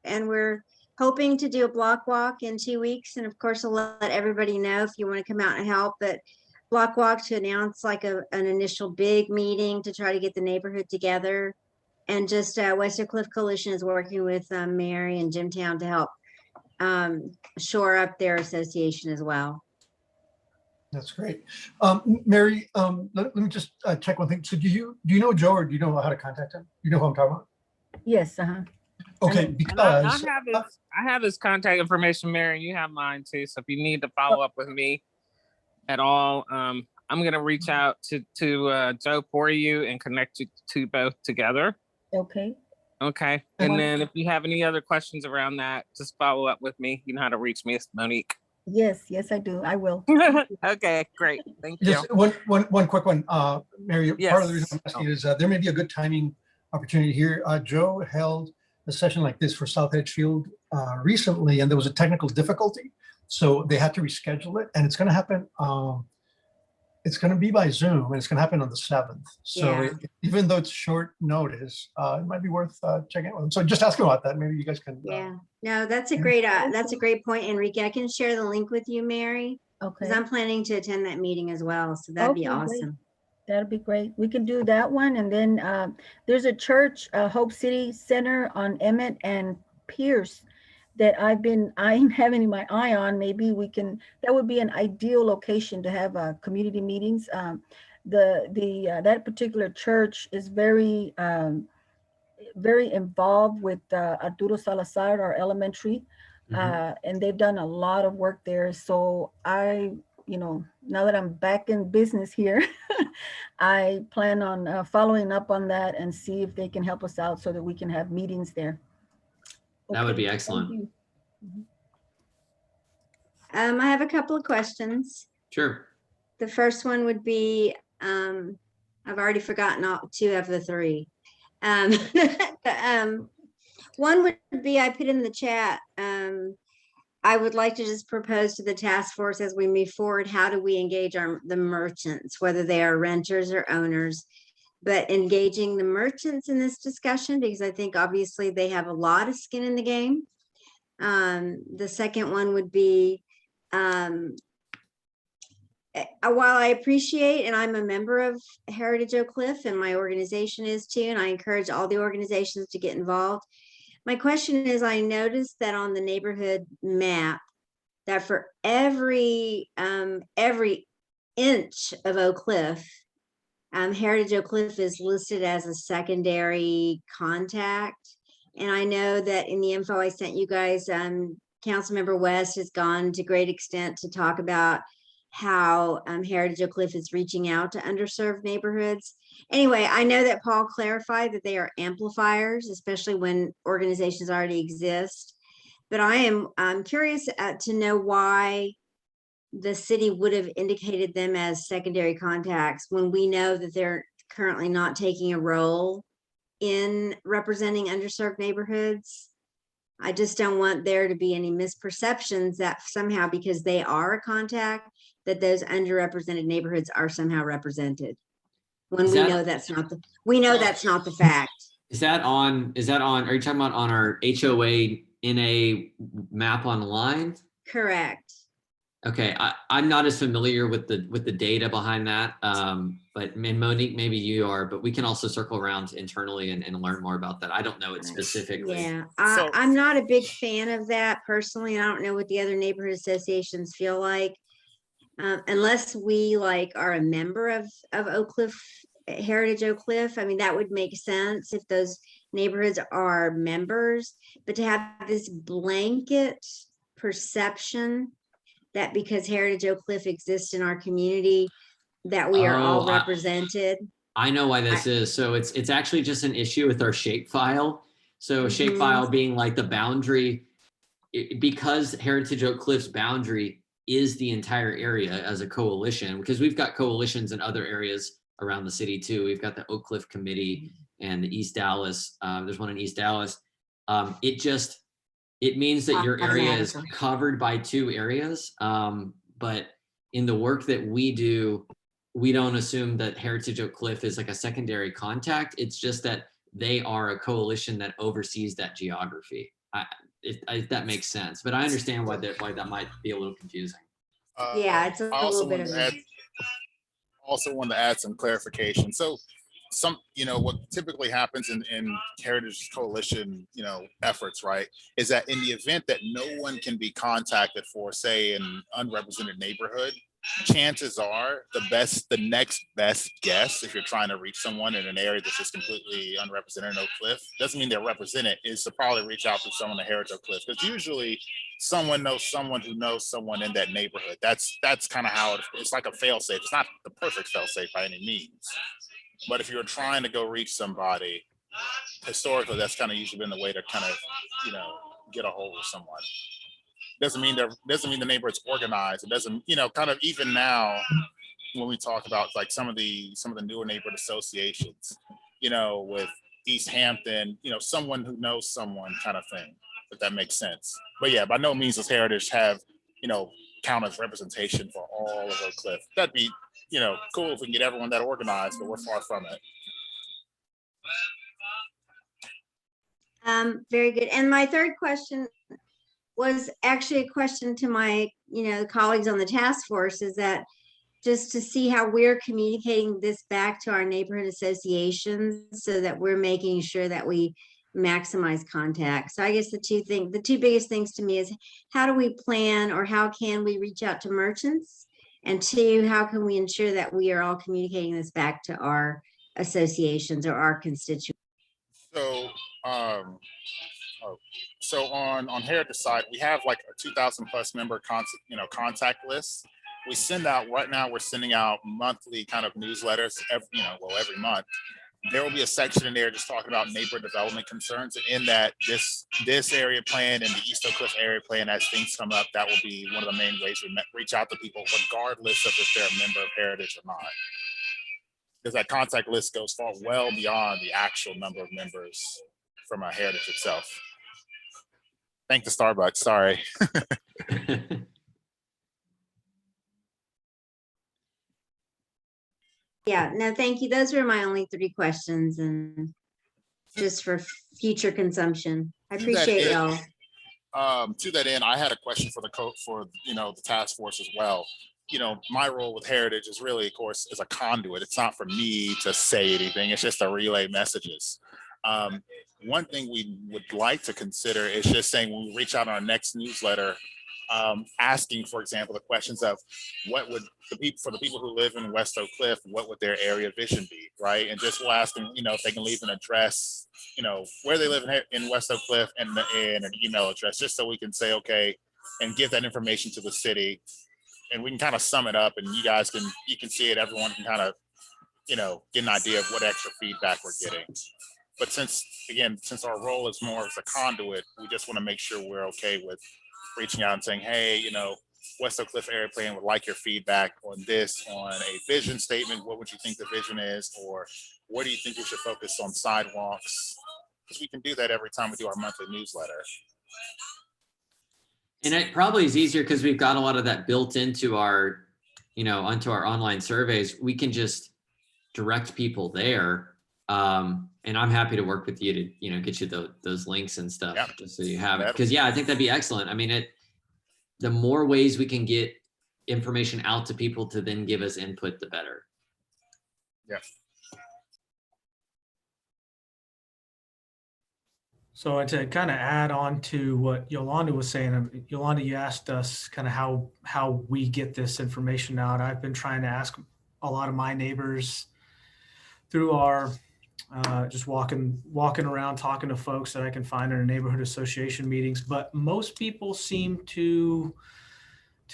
and we're hoping to do a block walk in 2 weeks. And of course, I'll let everybody know if you want to come out and help, but block walk to announce like an initial big meeting to try to get the neighborhood together. And just West Oak Cliff Coalition is working with Mary and Jimtown to help shore up their association as well. that's great. Mary, let me just check one thing. So do you know Joe, or do you know how to contact him? You know who I'm talking about? Yes, uh-huh. Okay, And because I have his contact information, Mary. You have mine too. So if you need to follow up with me at all, I'm gonna reach out to Joe for you and connect you two both together. Okay, Okay. And then if you have any other questions around that, just follow up with me. You know how to reach me. It's Monique. yes, I do. I will. Okay, great. Thank you. just one quick one, Mary. Part of the reason I'm Yes. asking is there may be a good timing opportunity here. Joe held a session like this for South Edgefield recently, and there was a technical difficulty, so they had to reschedule it, and it's going to happen. It's going to be by Zoom, and it's going to happen on the 7th. So Yeah. even though it's short notice, it might be worth checking out with them. So just ask about that. Maybe you guys can. Yeah, no, that's a Yeah. great point, Enrique. I can share the link with you, Mary, Okay. because I'm planning to attend that meeting as well. So that'd be Okay, great. awesome. That'd be great. We can do that one. And then there's a church, Hope City Center on Emmett and Pierce that I'm having my eye on. Maybe that would be an ideal location to have community meetings. That particular church is very involved with Arturo Salazar, our elementary, and they've done a lot of work there. So now that I'm back in business here, I plan on following up on that and see if they can help us out so that we can have meetings there. That would Okay, be thank excellent. you. I have a couple of questions. Sure. The first one would be, I've already forgotten two of the three. One would be, I put in the chat, I would like to just propose to the task force as we move forward, how do we engage the merchants, whether they are renters or owners, but engaging the merchants in this discussion, because I think obviously they have a lot of skin in the game. The second one would be, while I appreciate, and I'm a member of Heritage Oak Cliff and my organization is too, and I encourage all the organizations to get involved. My question is, I noticed that on the neighborhood map, that for every inch of Oak Cliff, Heritage Oak Cliff is listed as a secondary contact. And I know that in the info I sent you guys, Councilmember West has gone to great extent to talk about how Heritage Oak Cliff is reaching out to underserved neighborhoods. Anyway, I know that Paul clarified that they are amplifiers, especially when organizations already exist. But I'm curious to know why the city would have indicated them as secondary contacts when we know that they're currently not taking a role in representing underserved neighborhoods. I just don't want there to be any misperceptions that somehow because they are a contact, that those underrepresented neighborhoods are somehow represented. When we know that's not the fact. Is that on, are you talking about on our HOA NA map online? Correct. Okay, I'm not as familiar with the data behind that, but Monique, maybe you are, but we can also circle around internally and learn more about that. I don't know it specifically. Yeah, I'm not a big fan of that personally. I don't know what the other neighborhood associations feel like. Unless we are a member of Oak Cliff, Heritage Oak Cliff. I mean, that would make sense if those neighborhoods are members, but to have this blanket perception that because Heritage Oak Cliff exists in our community, that we are all represented. I know why this is. So it's actually just an issue with our shapefile. So shapefile being like the boundary, because Heritage Oak Cliff's boundary is the entire area as a coalition, because we've got coalitions in other areas around the city too. We've got the Oak Cliff Committee and the East Dallas. There's one in East Dallas. It means that your area is covered by 2 areas. But in the work that we do, we don't assume that Heritage Oak Cliff is like a secondary contact. It's just that they are a coalition that oversees that geography. If that makes sense, but I understand why that might be a little confusing. Yeah, it's a I also little bit wanted of to a. add, also wanted to add some clarification. So what typically happens in Heritage Coalition, efforts, right, is that in the event that no one can be contacted for, say, an unrepresented neighborhood, chances are the next best guess, if you're trying to reach someone in an area that's just completely unrepresented in Oak Cliff, doesn't mean they're represented, is to probably reach out to someone at Heritage Oak Cliff, because usually someone knows someone who knows someone in that neighborhood. That's kind of how it's like a fail safe. It's not the perfect fail safe by any means, but if you're trying to go reach somebody, historically, that's kind of usually been the way to kind of get a hold of someone. Doesn't mean the neighborhood's organized. It doesn't, kind of even now when we talk about like some of the newer neighborhood associations, with East Hampton, someone who knows someone kind of thing, if that makes sense. But yeah, by no means does Heritage have, count as representation for all of Oak Cliff. That'd be, cool if we can get everyone that organized, but we're far from it. Very good. And my third question was actually a question to my, colleagues on the task force, is that just to see how we're communicating this back to our neighborhood associations so that we're making sure that we maximize contact. So I guess the two biggest things to me is how do we plan, or how can we reach out to merchants? And 2, how can we ensure that we are all communicating this back to our associations or our constituents? So, on Heritage side, we have like a 2,000 plus member contact list. We send out right now. We're sending out monthly kind of newsletters every month. There will be a section in there just talking about neighborhood development concerns, and in that this area plan and the East Oak Cliff area plan, as things come up, that will be one of the main ways we reach out to people, regardless of if they're a member of Heritage or not. Because that contact list goes far well beyond the actual number of members from a Heritage itself. Thank the Starbucks, sorry. Yeah, no, thank you. Those were my only 3 questions, and just for future consumption. I appreciate y'all. To that end, I had a question for the task force as well. My role with Heritage is really, of course, as a conduit. It's not for me to say anything. It's just to relay messages. One thing we would like to consider is just saying when we reach out on our next newsletter, asking, for example, the questions of what would the people who live in West Oak Cliff, what would their area vision be, right? And just we'll ask them, if they can leave an address, where they live in West Oak Cliff, and an email address, just so we can say, okay, and give that information to the city, and we can kind of sum it up, and you can see it. Everyone can kind of, get an idea of what extra feedback we're getting. But since our role is more as a conduit, we just want to make sure we're okay with reaching out and saying, hey, West Oak Cliff area plan would like your feedback on this, on a vision statement. What would you think the vision is? Or what do you think we should focus on sidewalks? Because we can do that every time we do our monthly newsletter. And it probably is easier because we've got a lot of that built into our, onto our online surveys. We can just direct people there. And I'm happy to work with you to, get you those links and stuff, just so you have it. Because I think that'd be excellent. I mean, the more ways we can get information out to people to then give us input, the better. Yeah. So to kind of add on to what Yolanda was saying, Yolanda, you asked us kind of how we get this information out. I've been trying to ask a lot of my neighbors through our just walking around, talking to folks that I can find in our neighborhood association meetings. But most people seem to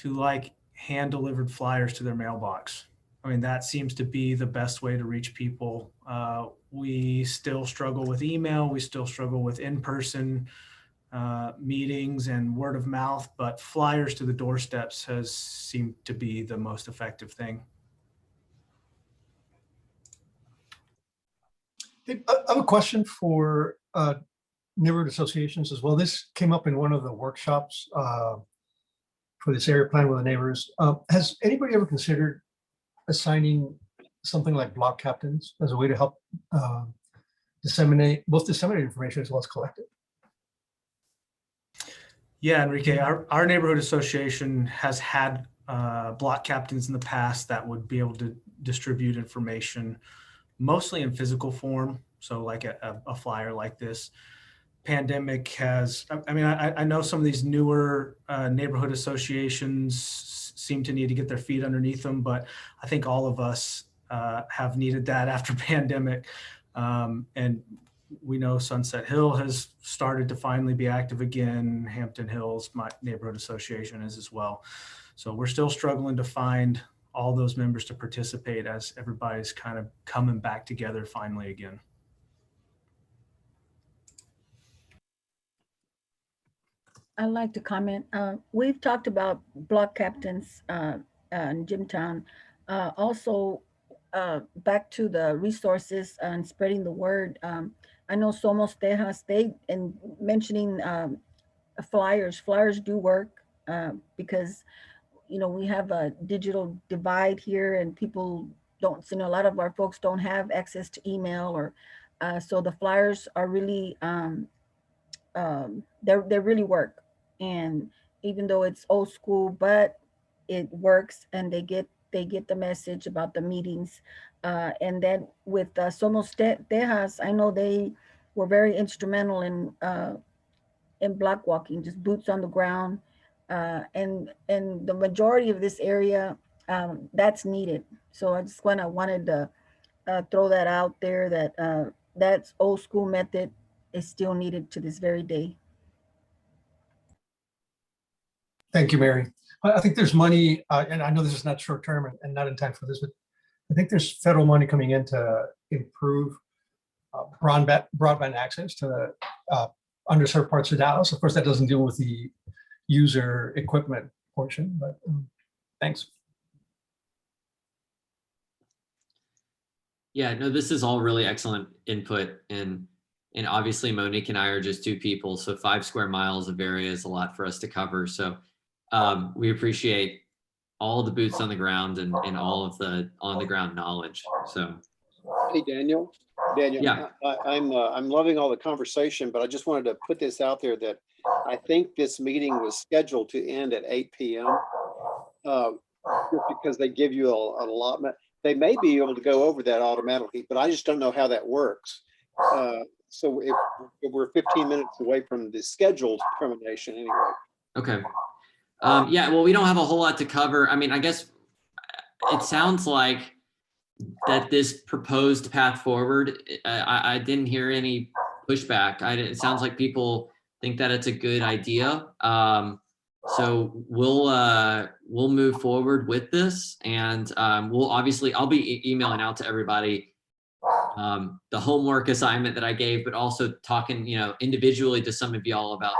like hand delivered flyers to their mailbox. I mean, that seems to be the best way to reach people. We still struggle with email. We still struggle with in-person meetings and word of mouth, but flyers to the doorsteps has seemed to be the most effective thing. I have a question for neighborhood associations as well. This came up in one of the workshops for this area plan with the neighbors. Has anybody ever considered assigning something like block captains as a way to help disseminate information as well as collect it? Yeah, Enrique, our neighborhood association has had block captains in the past that would be able to distribute information, mostly in physical form. So like a flyer like this. Pandemic has, I mean, I know some of these newer neighborhood associations seem to need to get their feet underneath them, but I think all of us have needed that after pandemic. And we know Sunset Hill has started to finally be active again. Hampton Hills, my neighborhood association, is as well. So we're still struggling to find all those members to participate as everybody's kind of coming back together finally again. I'd like to comment. We've talked about block captains in Jimtown. Also, back to the resources and spreading the word. I know Somos Tejas, and mentioning flyers do work because, you know, we have a digital divide here and people don't, you know, a lot of our folks don't have access to email or, so the flyers are really, they really work. And even though it's old school, but it works and they get the message about the meetings. And then with Somos Tejas, I know they were very instrumental in block walking, just boots on the ground. And the majority of this area, that's needed. So I just wanted to throw that out there that that's old school method is still needed to this very day. Thank you, Mary. I think there's money, and I know this is not short term and not in time for this, but I think there's federal money coming in to improve broadband access to underserved parts of Dallas. Of course, that doesn't deal with the user equipment portion, but thanks. Yeah, no, this is all really excellent input, and obviously Monique and I are just two people, so 5 square miles of area is a lot for us to cover. So we appreciate all the boots on the ground and all of the on the ground knowledge. So, Hey, Daniel, yeah, I'm loving all the conversation, but I just wanted to put this out there that I think this meeting was scheduled to end at 8 p.m. Just because they give you an allotment. They may be able to go over that automatically, but I just don't know how that works. So if we're 15 minutes away from the scheduled termination anyway. okay. Yeah, well, we don't have a whole lot to cover. I mean, I guess it sounds like that this proposed path forward, I didn't hear any pushback. It sounds like people think that it's a good idea. So we'll move forward with this, and I'll be emailing out to everybody the homework assignment that I gave, but also talking, you know, individually to some of y'all about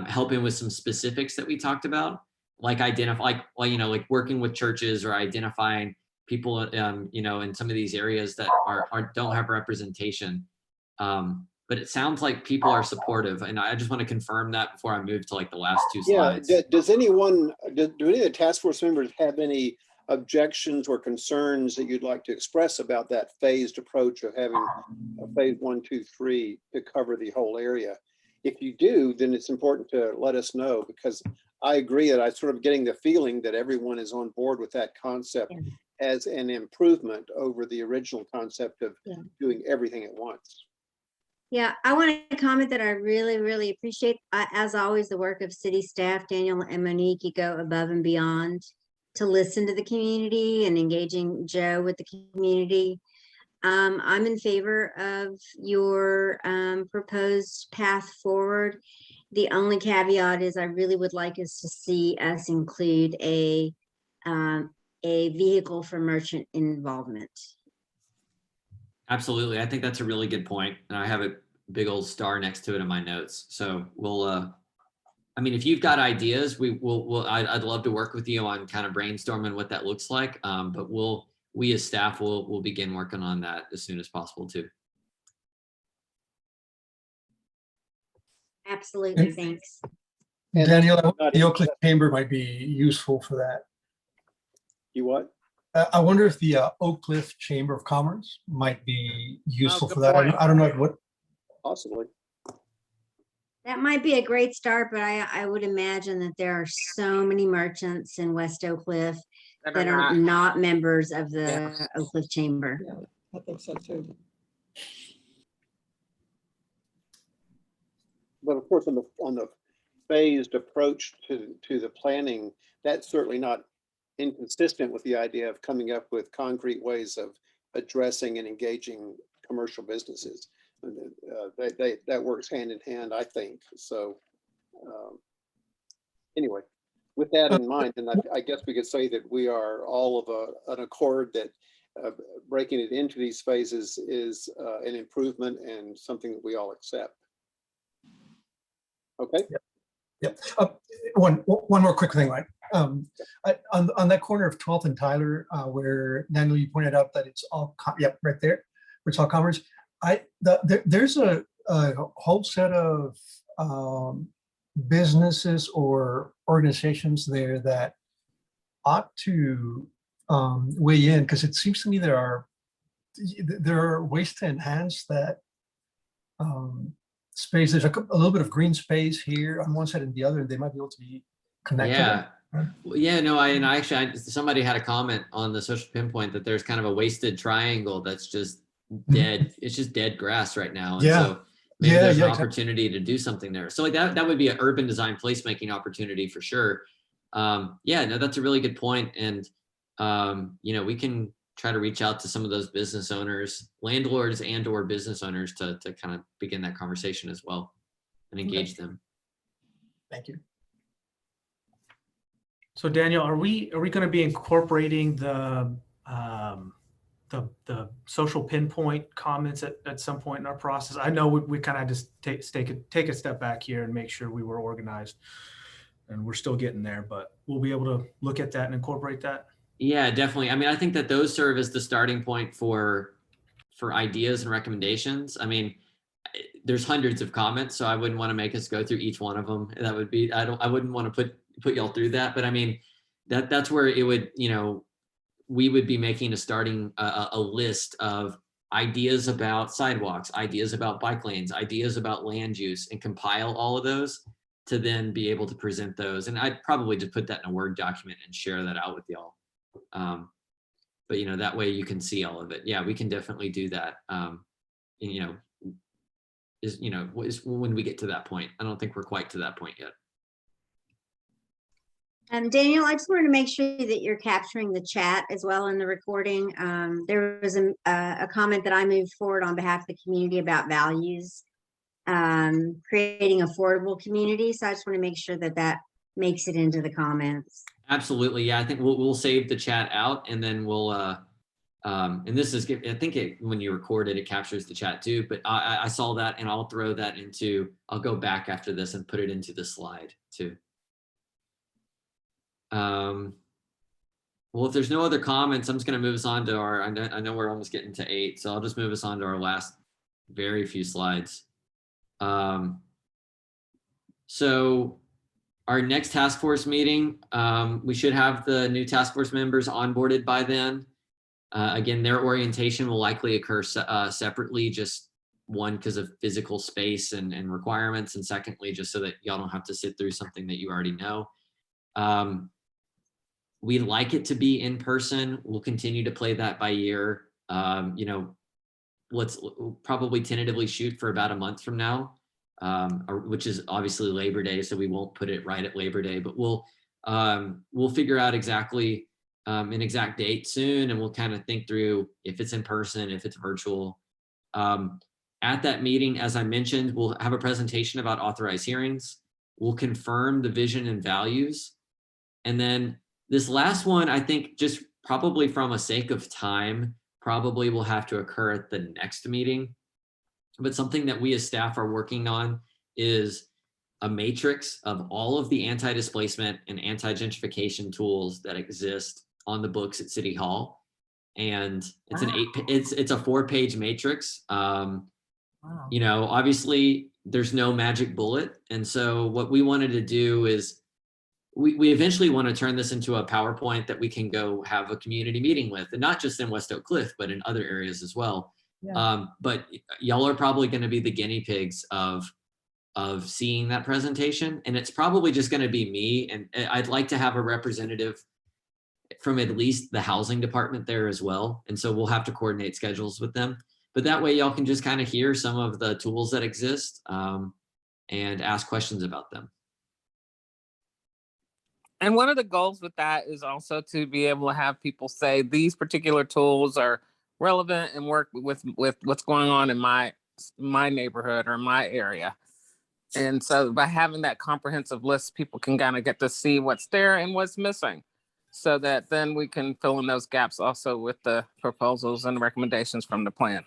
helping with some specifics that we talked about, like like working with churches or identifying people, you know, in some of these areas that don't have representation. But it sounds like people are supportive, and I just want to confirm that before I move to like the last 2 slides. Yeah, do any of the task force members have any objections or concerns that you'd like to express about that phased approach of having a phase 1, 2, 3 to cover the whole area? If you do, then it's important to let us know, because I agree that I'm sort of getting the feeling that everyone is on board with that concept as an improvement over the original concept of doing everything at once. Yeah, I want to comment that I really, really appreciate, as always, the work of city staff, Daniel and Monique. You go above and beyond to listen to the community and engaging Joe with the community. I'm in favor of your proposed path forward. The only caveat is I really would like us to see us include a vehicle for merchant involvement. Absolutely. I think that's a really good point. And I have a big old star next to it in my notes. So we'll, I mean, if you've got ideas, I'd love to work with you on kind of brainstorming what that looks like. But we as staff will begin working on that as soon as possible too. Absolutely, thanks. And Daniel, not the Oak Cliff Chamber might be useful for that. You what? I wonder if the Oak Cliff Chamber of Commerce might be useful good for that. point. I don't know what. Possibly. That might be a great start, but I would imagine that there are so many merchants in West Oak Cliff That that are are not- not members of the Oak Cliff Chamber. Yeah, I think so too. But of course, on the phased approach to the planning, that's certainly not inconsistent with the idea of coming up with concrete ways of addressing and engaging commercial businesses. And, that works hand in hand, I think. So anyway, with that in mind, and I guess we could say that we are all of an accord that breaking it into these phases is an improvement and something that we all accept. Okay. Yep. One more quick thing, right? On that corner of 12th and Tyler, where Daniel, you pointed out that it's all, yep, right there, where it's all commerce. There's a whole set of businesses or organizations there that ought to weigh in, because it seems to me there are ways to enhance that space. There's a little bit of green space here on one side and the other, and they might be able to be connected. Yeah. Well, yeah, no, somebody had a comment on the social pinpoint that there's kind of a wasted triangle that's just dead. It's just dead grass right now. And Yeah. so maybe there's an exactly. opportunity to do something there. So like that would be an urban design placemaking opportunity for sure. Yeah, no, that's a really good point. And we can try to reach out to some of those business owners, landlords and/or business owners to kind of begin that conversation as well and engage them. Thank you. So Daniel, are we going to be incorporating the social pinpoint comments at some point in our process? I know we kind of just take a step back here and make sure we were organized, and we're still getting there, but we'll be able to look at that and incorporate that. Yeah, definitely. I mean, I think that those serve as the starting point for ideas and recommendations. I mean, there's hundreds of comments, so I wouldn't want to make us go through each one of them. That would be, I wouldn't want to put y'all through that, but I mean, that's where it would, we would be making a list of ideas about sidewalks, ideas about bike lanes, ideas about land use, and compile all of those to then be able to present those. And I'd probably just put that in a Word document and share that out with y'all. But that way you can see all of it. Yeah, we can definitely do that. Is when we get to that point. I don't think we're quite to that point yet. Daniel, I just wanted to make sure that you're capturing the chat as well in the recording. There was a comment that I moved forward on behalf of the community about values, creating affordable community. So I just want to make sure that makes it into the comments. Absolutely. Yeah, I think we'll save the chat out, and then we'll and this is, I think when you record it, it captures the chat too, but I saw that, and I'll throw that I'll go back after this and put it into the slide too. Well, if there's no other comments, I'm just going to move us on to I know we're almost getting to 8, so I'll just move us on to our last very few slides. So our next task force meeting, we should have the new task force members onboarded by then. Again, their orientation will likely occur separately, just one, because of physical space and requirements, and secondly, just so that y'all don't have to sit through something that you already know. We'd like it to be in person. We'll continue to play that by ear. Let's probably tentatively shoot for about a month from now, which is obviously Labor Day, so we won't put it right at Labor Day, but we'll figure out exactly an exact date soon, and we'll kind of think through if it's in person, if it's virtual. At that meeting, as I mentioned, we'll have a presentation about authorized hearings. We'll confirm the vision and values. And then this last one, I think, just probably from a sake of time, probably will have to occur at the next meeting. But something that we as staff are working on is a matrix of all of the anti-displacement and anti-gentrification tools that exist on the books at City Hall. And it's it's a 4-page matrix. Obviously there's no magic bullet. And so what we wanted to do is we eventually want to turn this into a PowerPoint that we can go have a community meeting with, and not just in West Oak Cliff, but in other areas as well. Yeah. But y'all are probably going to be the guinea pigs of seeing that presentation. And it's probably just going to be me. And I'd like to have a representative from at least the housing department there as well. And so we'll have to coordinate schedules with them. But that way y'all can just kind of hear some of the tools that exist and ask questions about them. And one of the goals with that is also to be able to have people say these particular tools are relevant and work with what's going on in my neighborhood or my area. And so by having that comprehensive list, people can kind of get to see what's there and what's missing, so that then we can fill in those gaps also with the proposals and recommendations from the plan.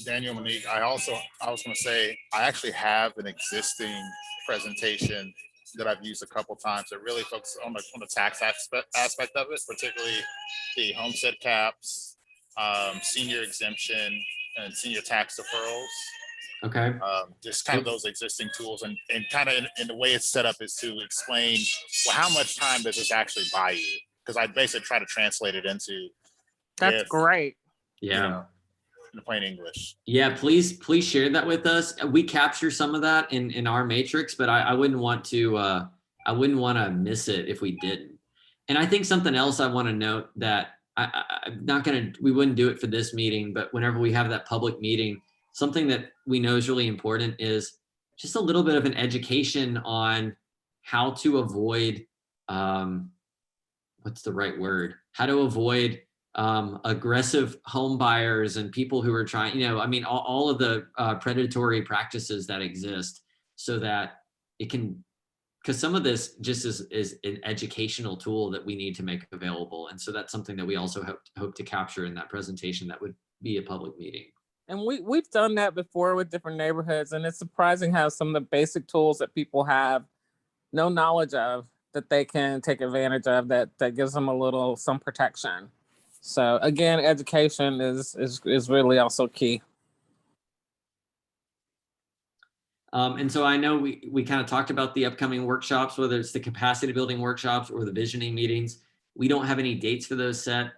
Daniel, Monique, I was going to say, I actually have an existing presentation that I've used a couple times that really focuses on the tax aspect of it, particularly the homestead caps, senior exemption, and senior tax deferrals. Okay. Just kind of those existing tools, and kind of in the way it's set up is to explain, well, how much time does this actually buy you? Because I basically try to translate it into. That's great. Yeah. You know, in plain English. Yeah, please share that with us. We capture some of that in our matrix, but I wouldn't want to miss it if we didn't. And I think something else I want to note that we wouldn't do it for this meeting, but whenever we have that public meeting, something that we know is really important is just a little bit of an education on how to avoid, what's the right word? How to avoid aggressive home buyers and people who are trying, all of the predatory practices that exist, so that it can, because some of this just is an educational tool that we need to make available. And so that's something that we also hope to capture in that presentation that would be a public meeting. And we've done that before with different neighborhoods, and it's surprising how some of the basic tools that people have no knowledge of that they can take advantage of, that gives them some protection. So again, education is really also key. And so I know we kind of talked about the upcoming workshops, whether it's the capacity building workshops or the visioning meetings. We don't have any dates for those set.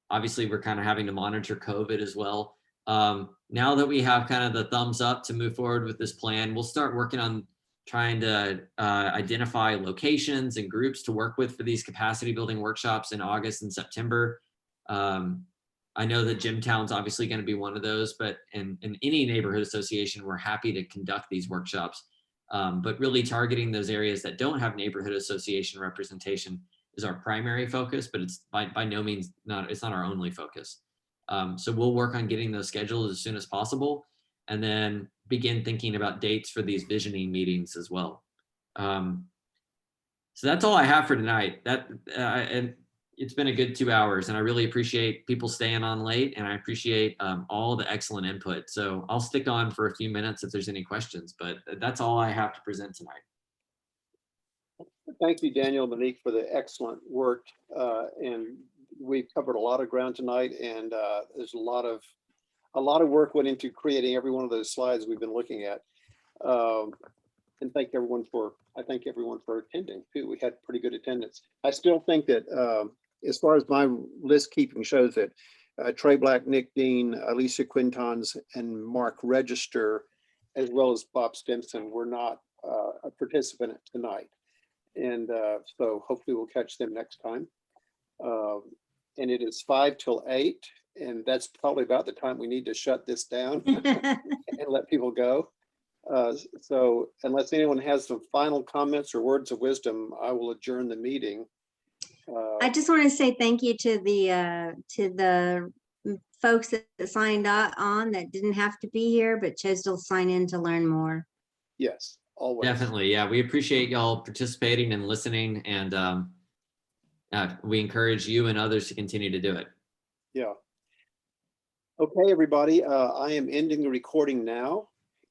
Obviously, we're kind of having to monitor COVID as well. Now that we have kind of the thumbs up to move forward with this plan, we'll start working on trying to identify locations and groups to work with for these capacity building workshops in August and September. I know that Jimtown's obviously going to be one of those, but in any neighborhood association, we're happy to conduct these workshops. But really targeting those areas that don't have neighborhood association representation is our primary focus, but it's by no means it's not our only focus. So we'll work on getting those scheduled as soon as possible, and then begin thinking about dates for these visioning meetings as well. So that's all I have for tonight. And it's been a good 2 hours, and I really appreciate people staying on late, and I appreciate all the excellent input. So I'll stick on for a few minutes if there's any questions, but that's all I have to present tonight. Thank you, Daniel, Monique, for the excellent work. And we've covered a lot of ground tonight, and there's a lot of work went into creating every one of those slides we've been looking at. And I thank everyone for attending too. We had pretty good attendance. I still think that as far as my list keeping shows that Trey Black, Nick Dean, Alicia Quintons, and Mark Register, as well as Bob Stimson, were not a participant tonight. And so hopefully we'll catch them next time. And it is 5 till 8, and that's probably about the time we need to shut this down and let people go. So unless anyone has some final comments or words of wisdom, I will adjourn the meeting. I just want to say thank you to the folks that signed on that didn't have to be here, but chose to sign in to learn more. Yes, always. Definitely. Yeah, we appreciate y'all participating and listening, and we encourage you and others to continue to do it. Yeah. Okay, everybody, I am ending the recording now.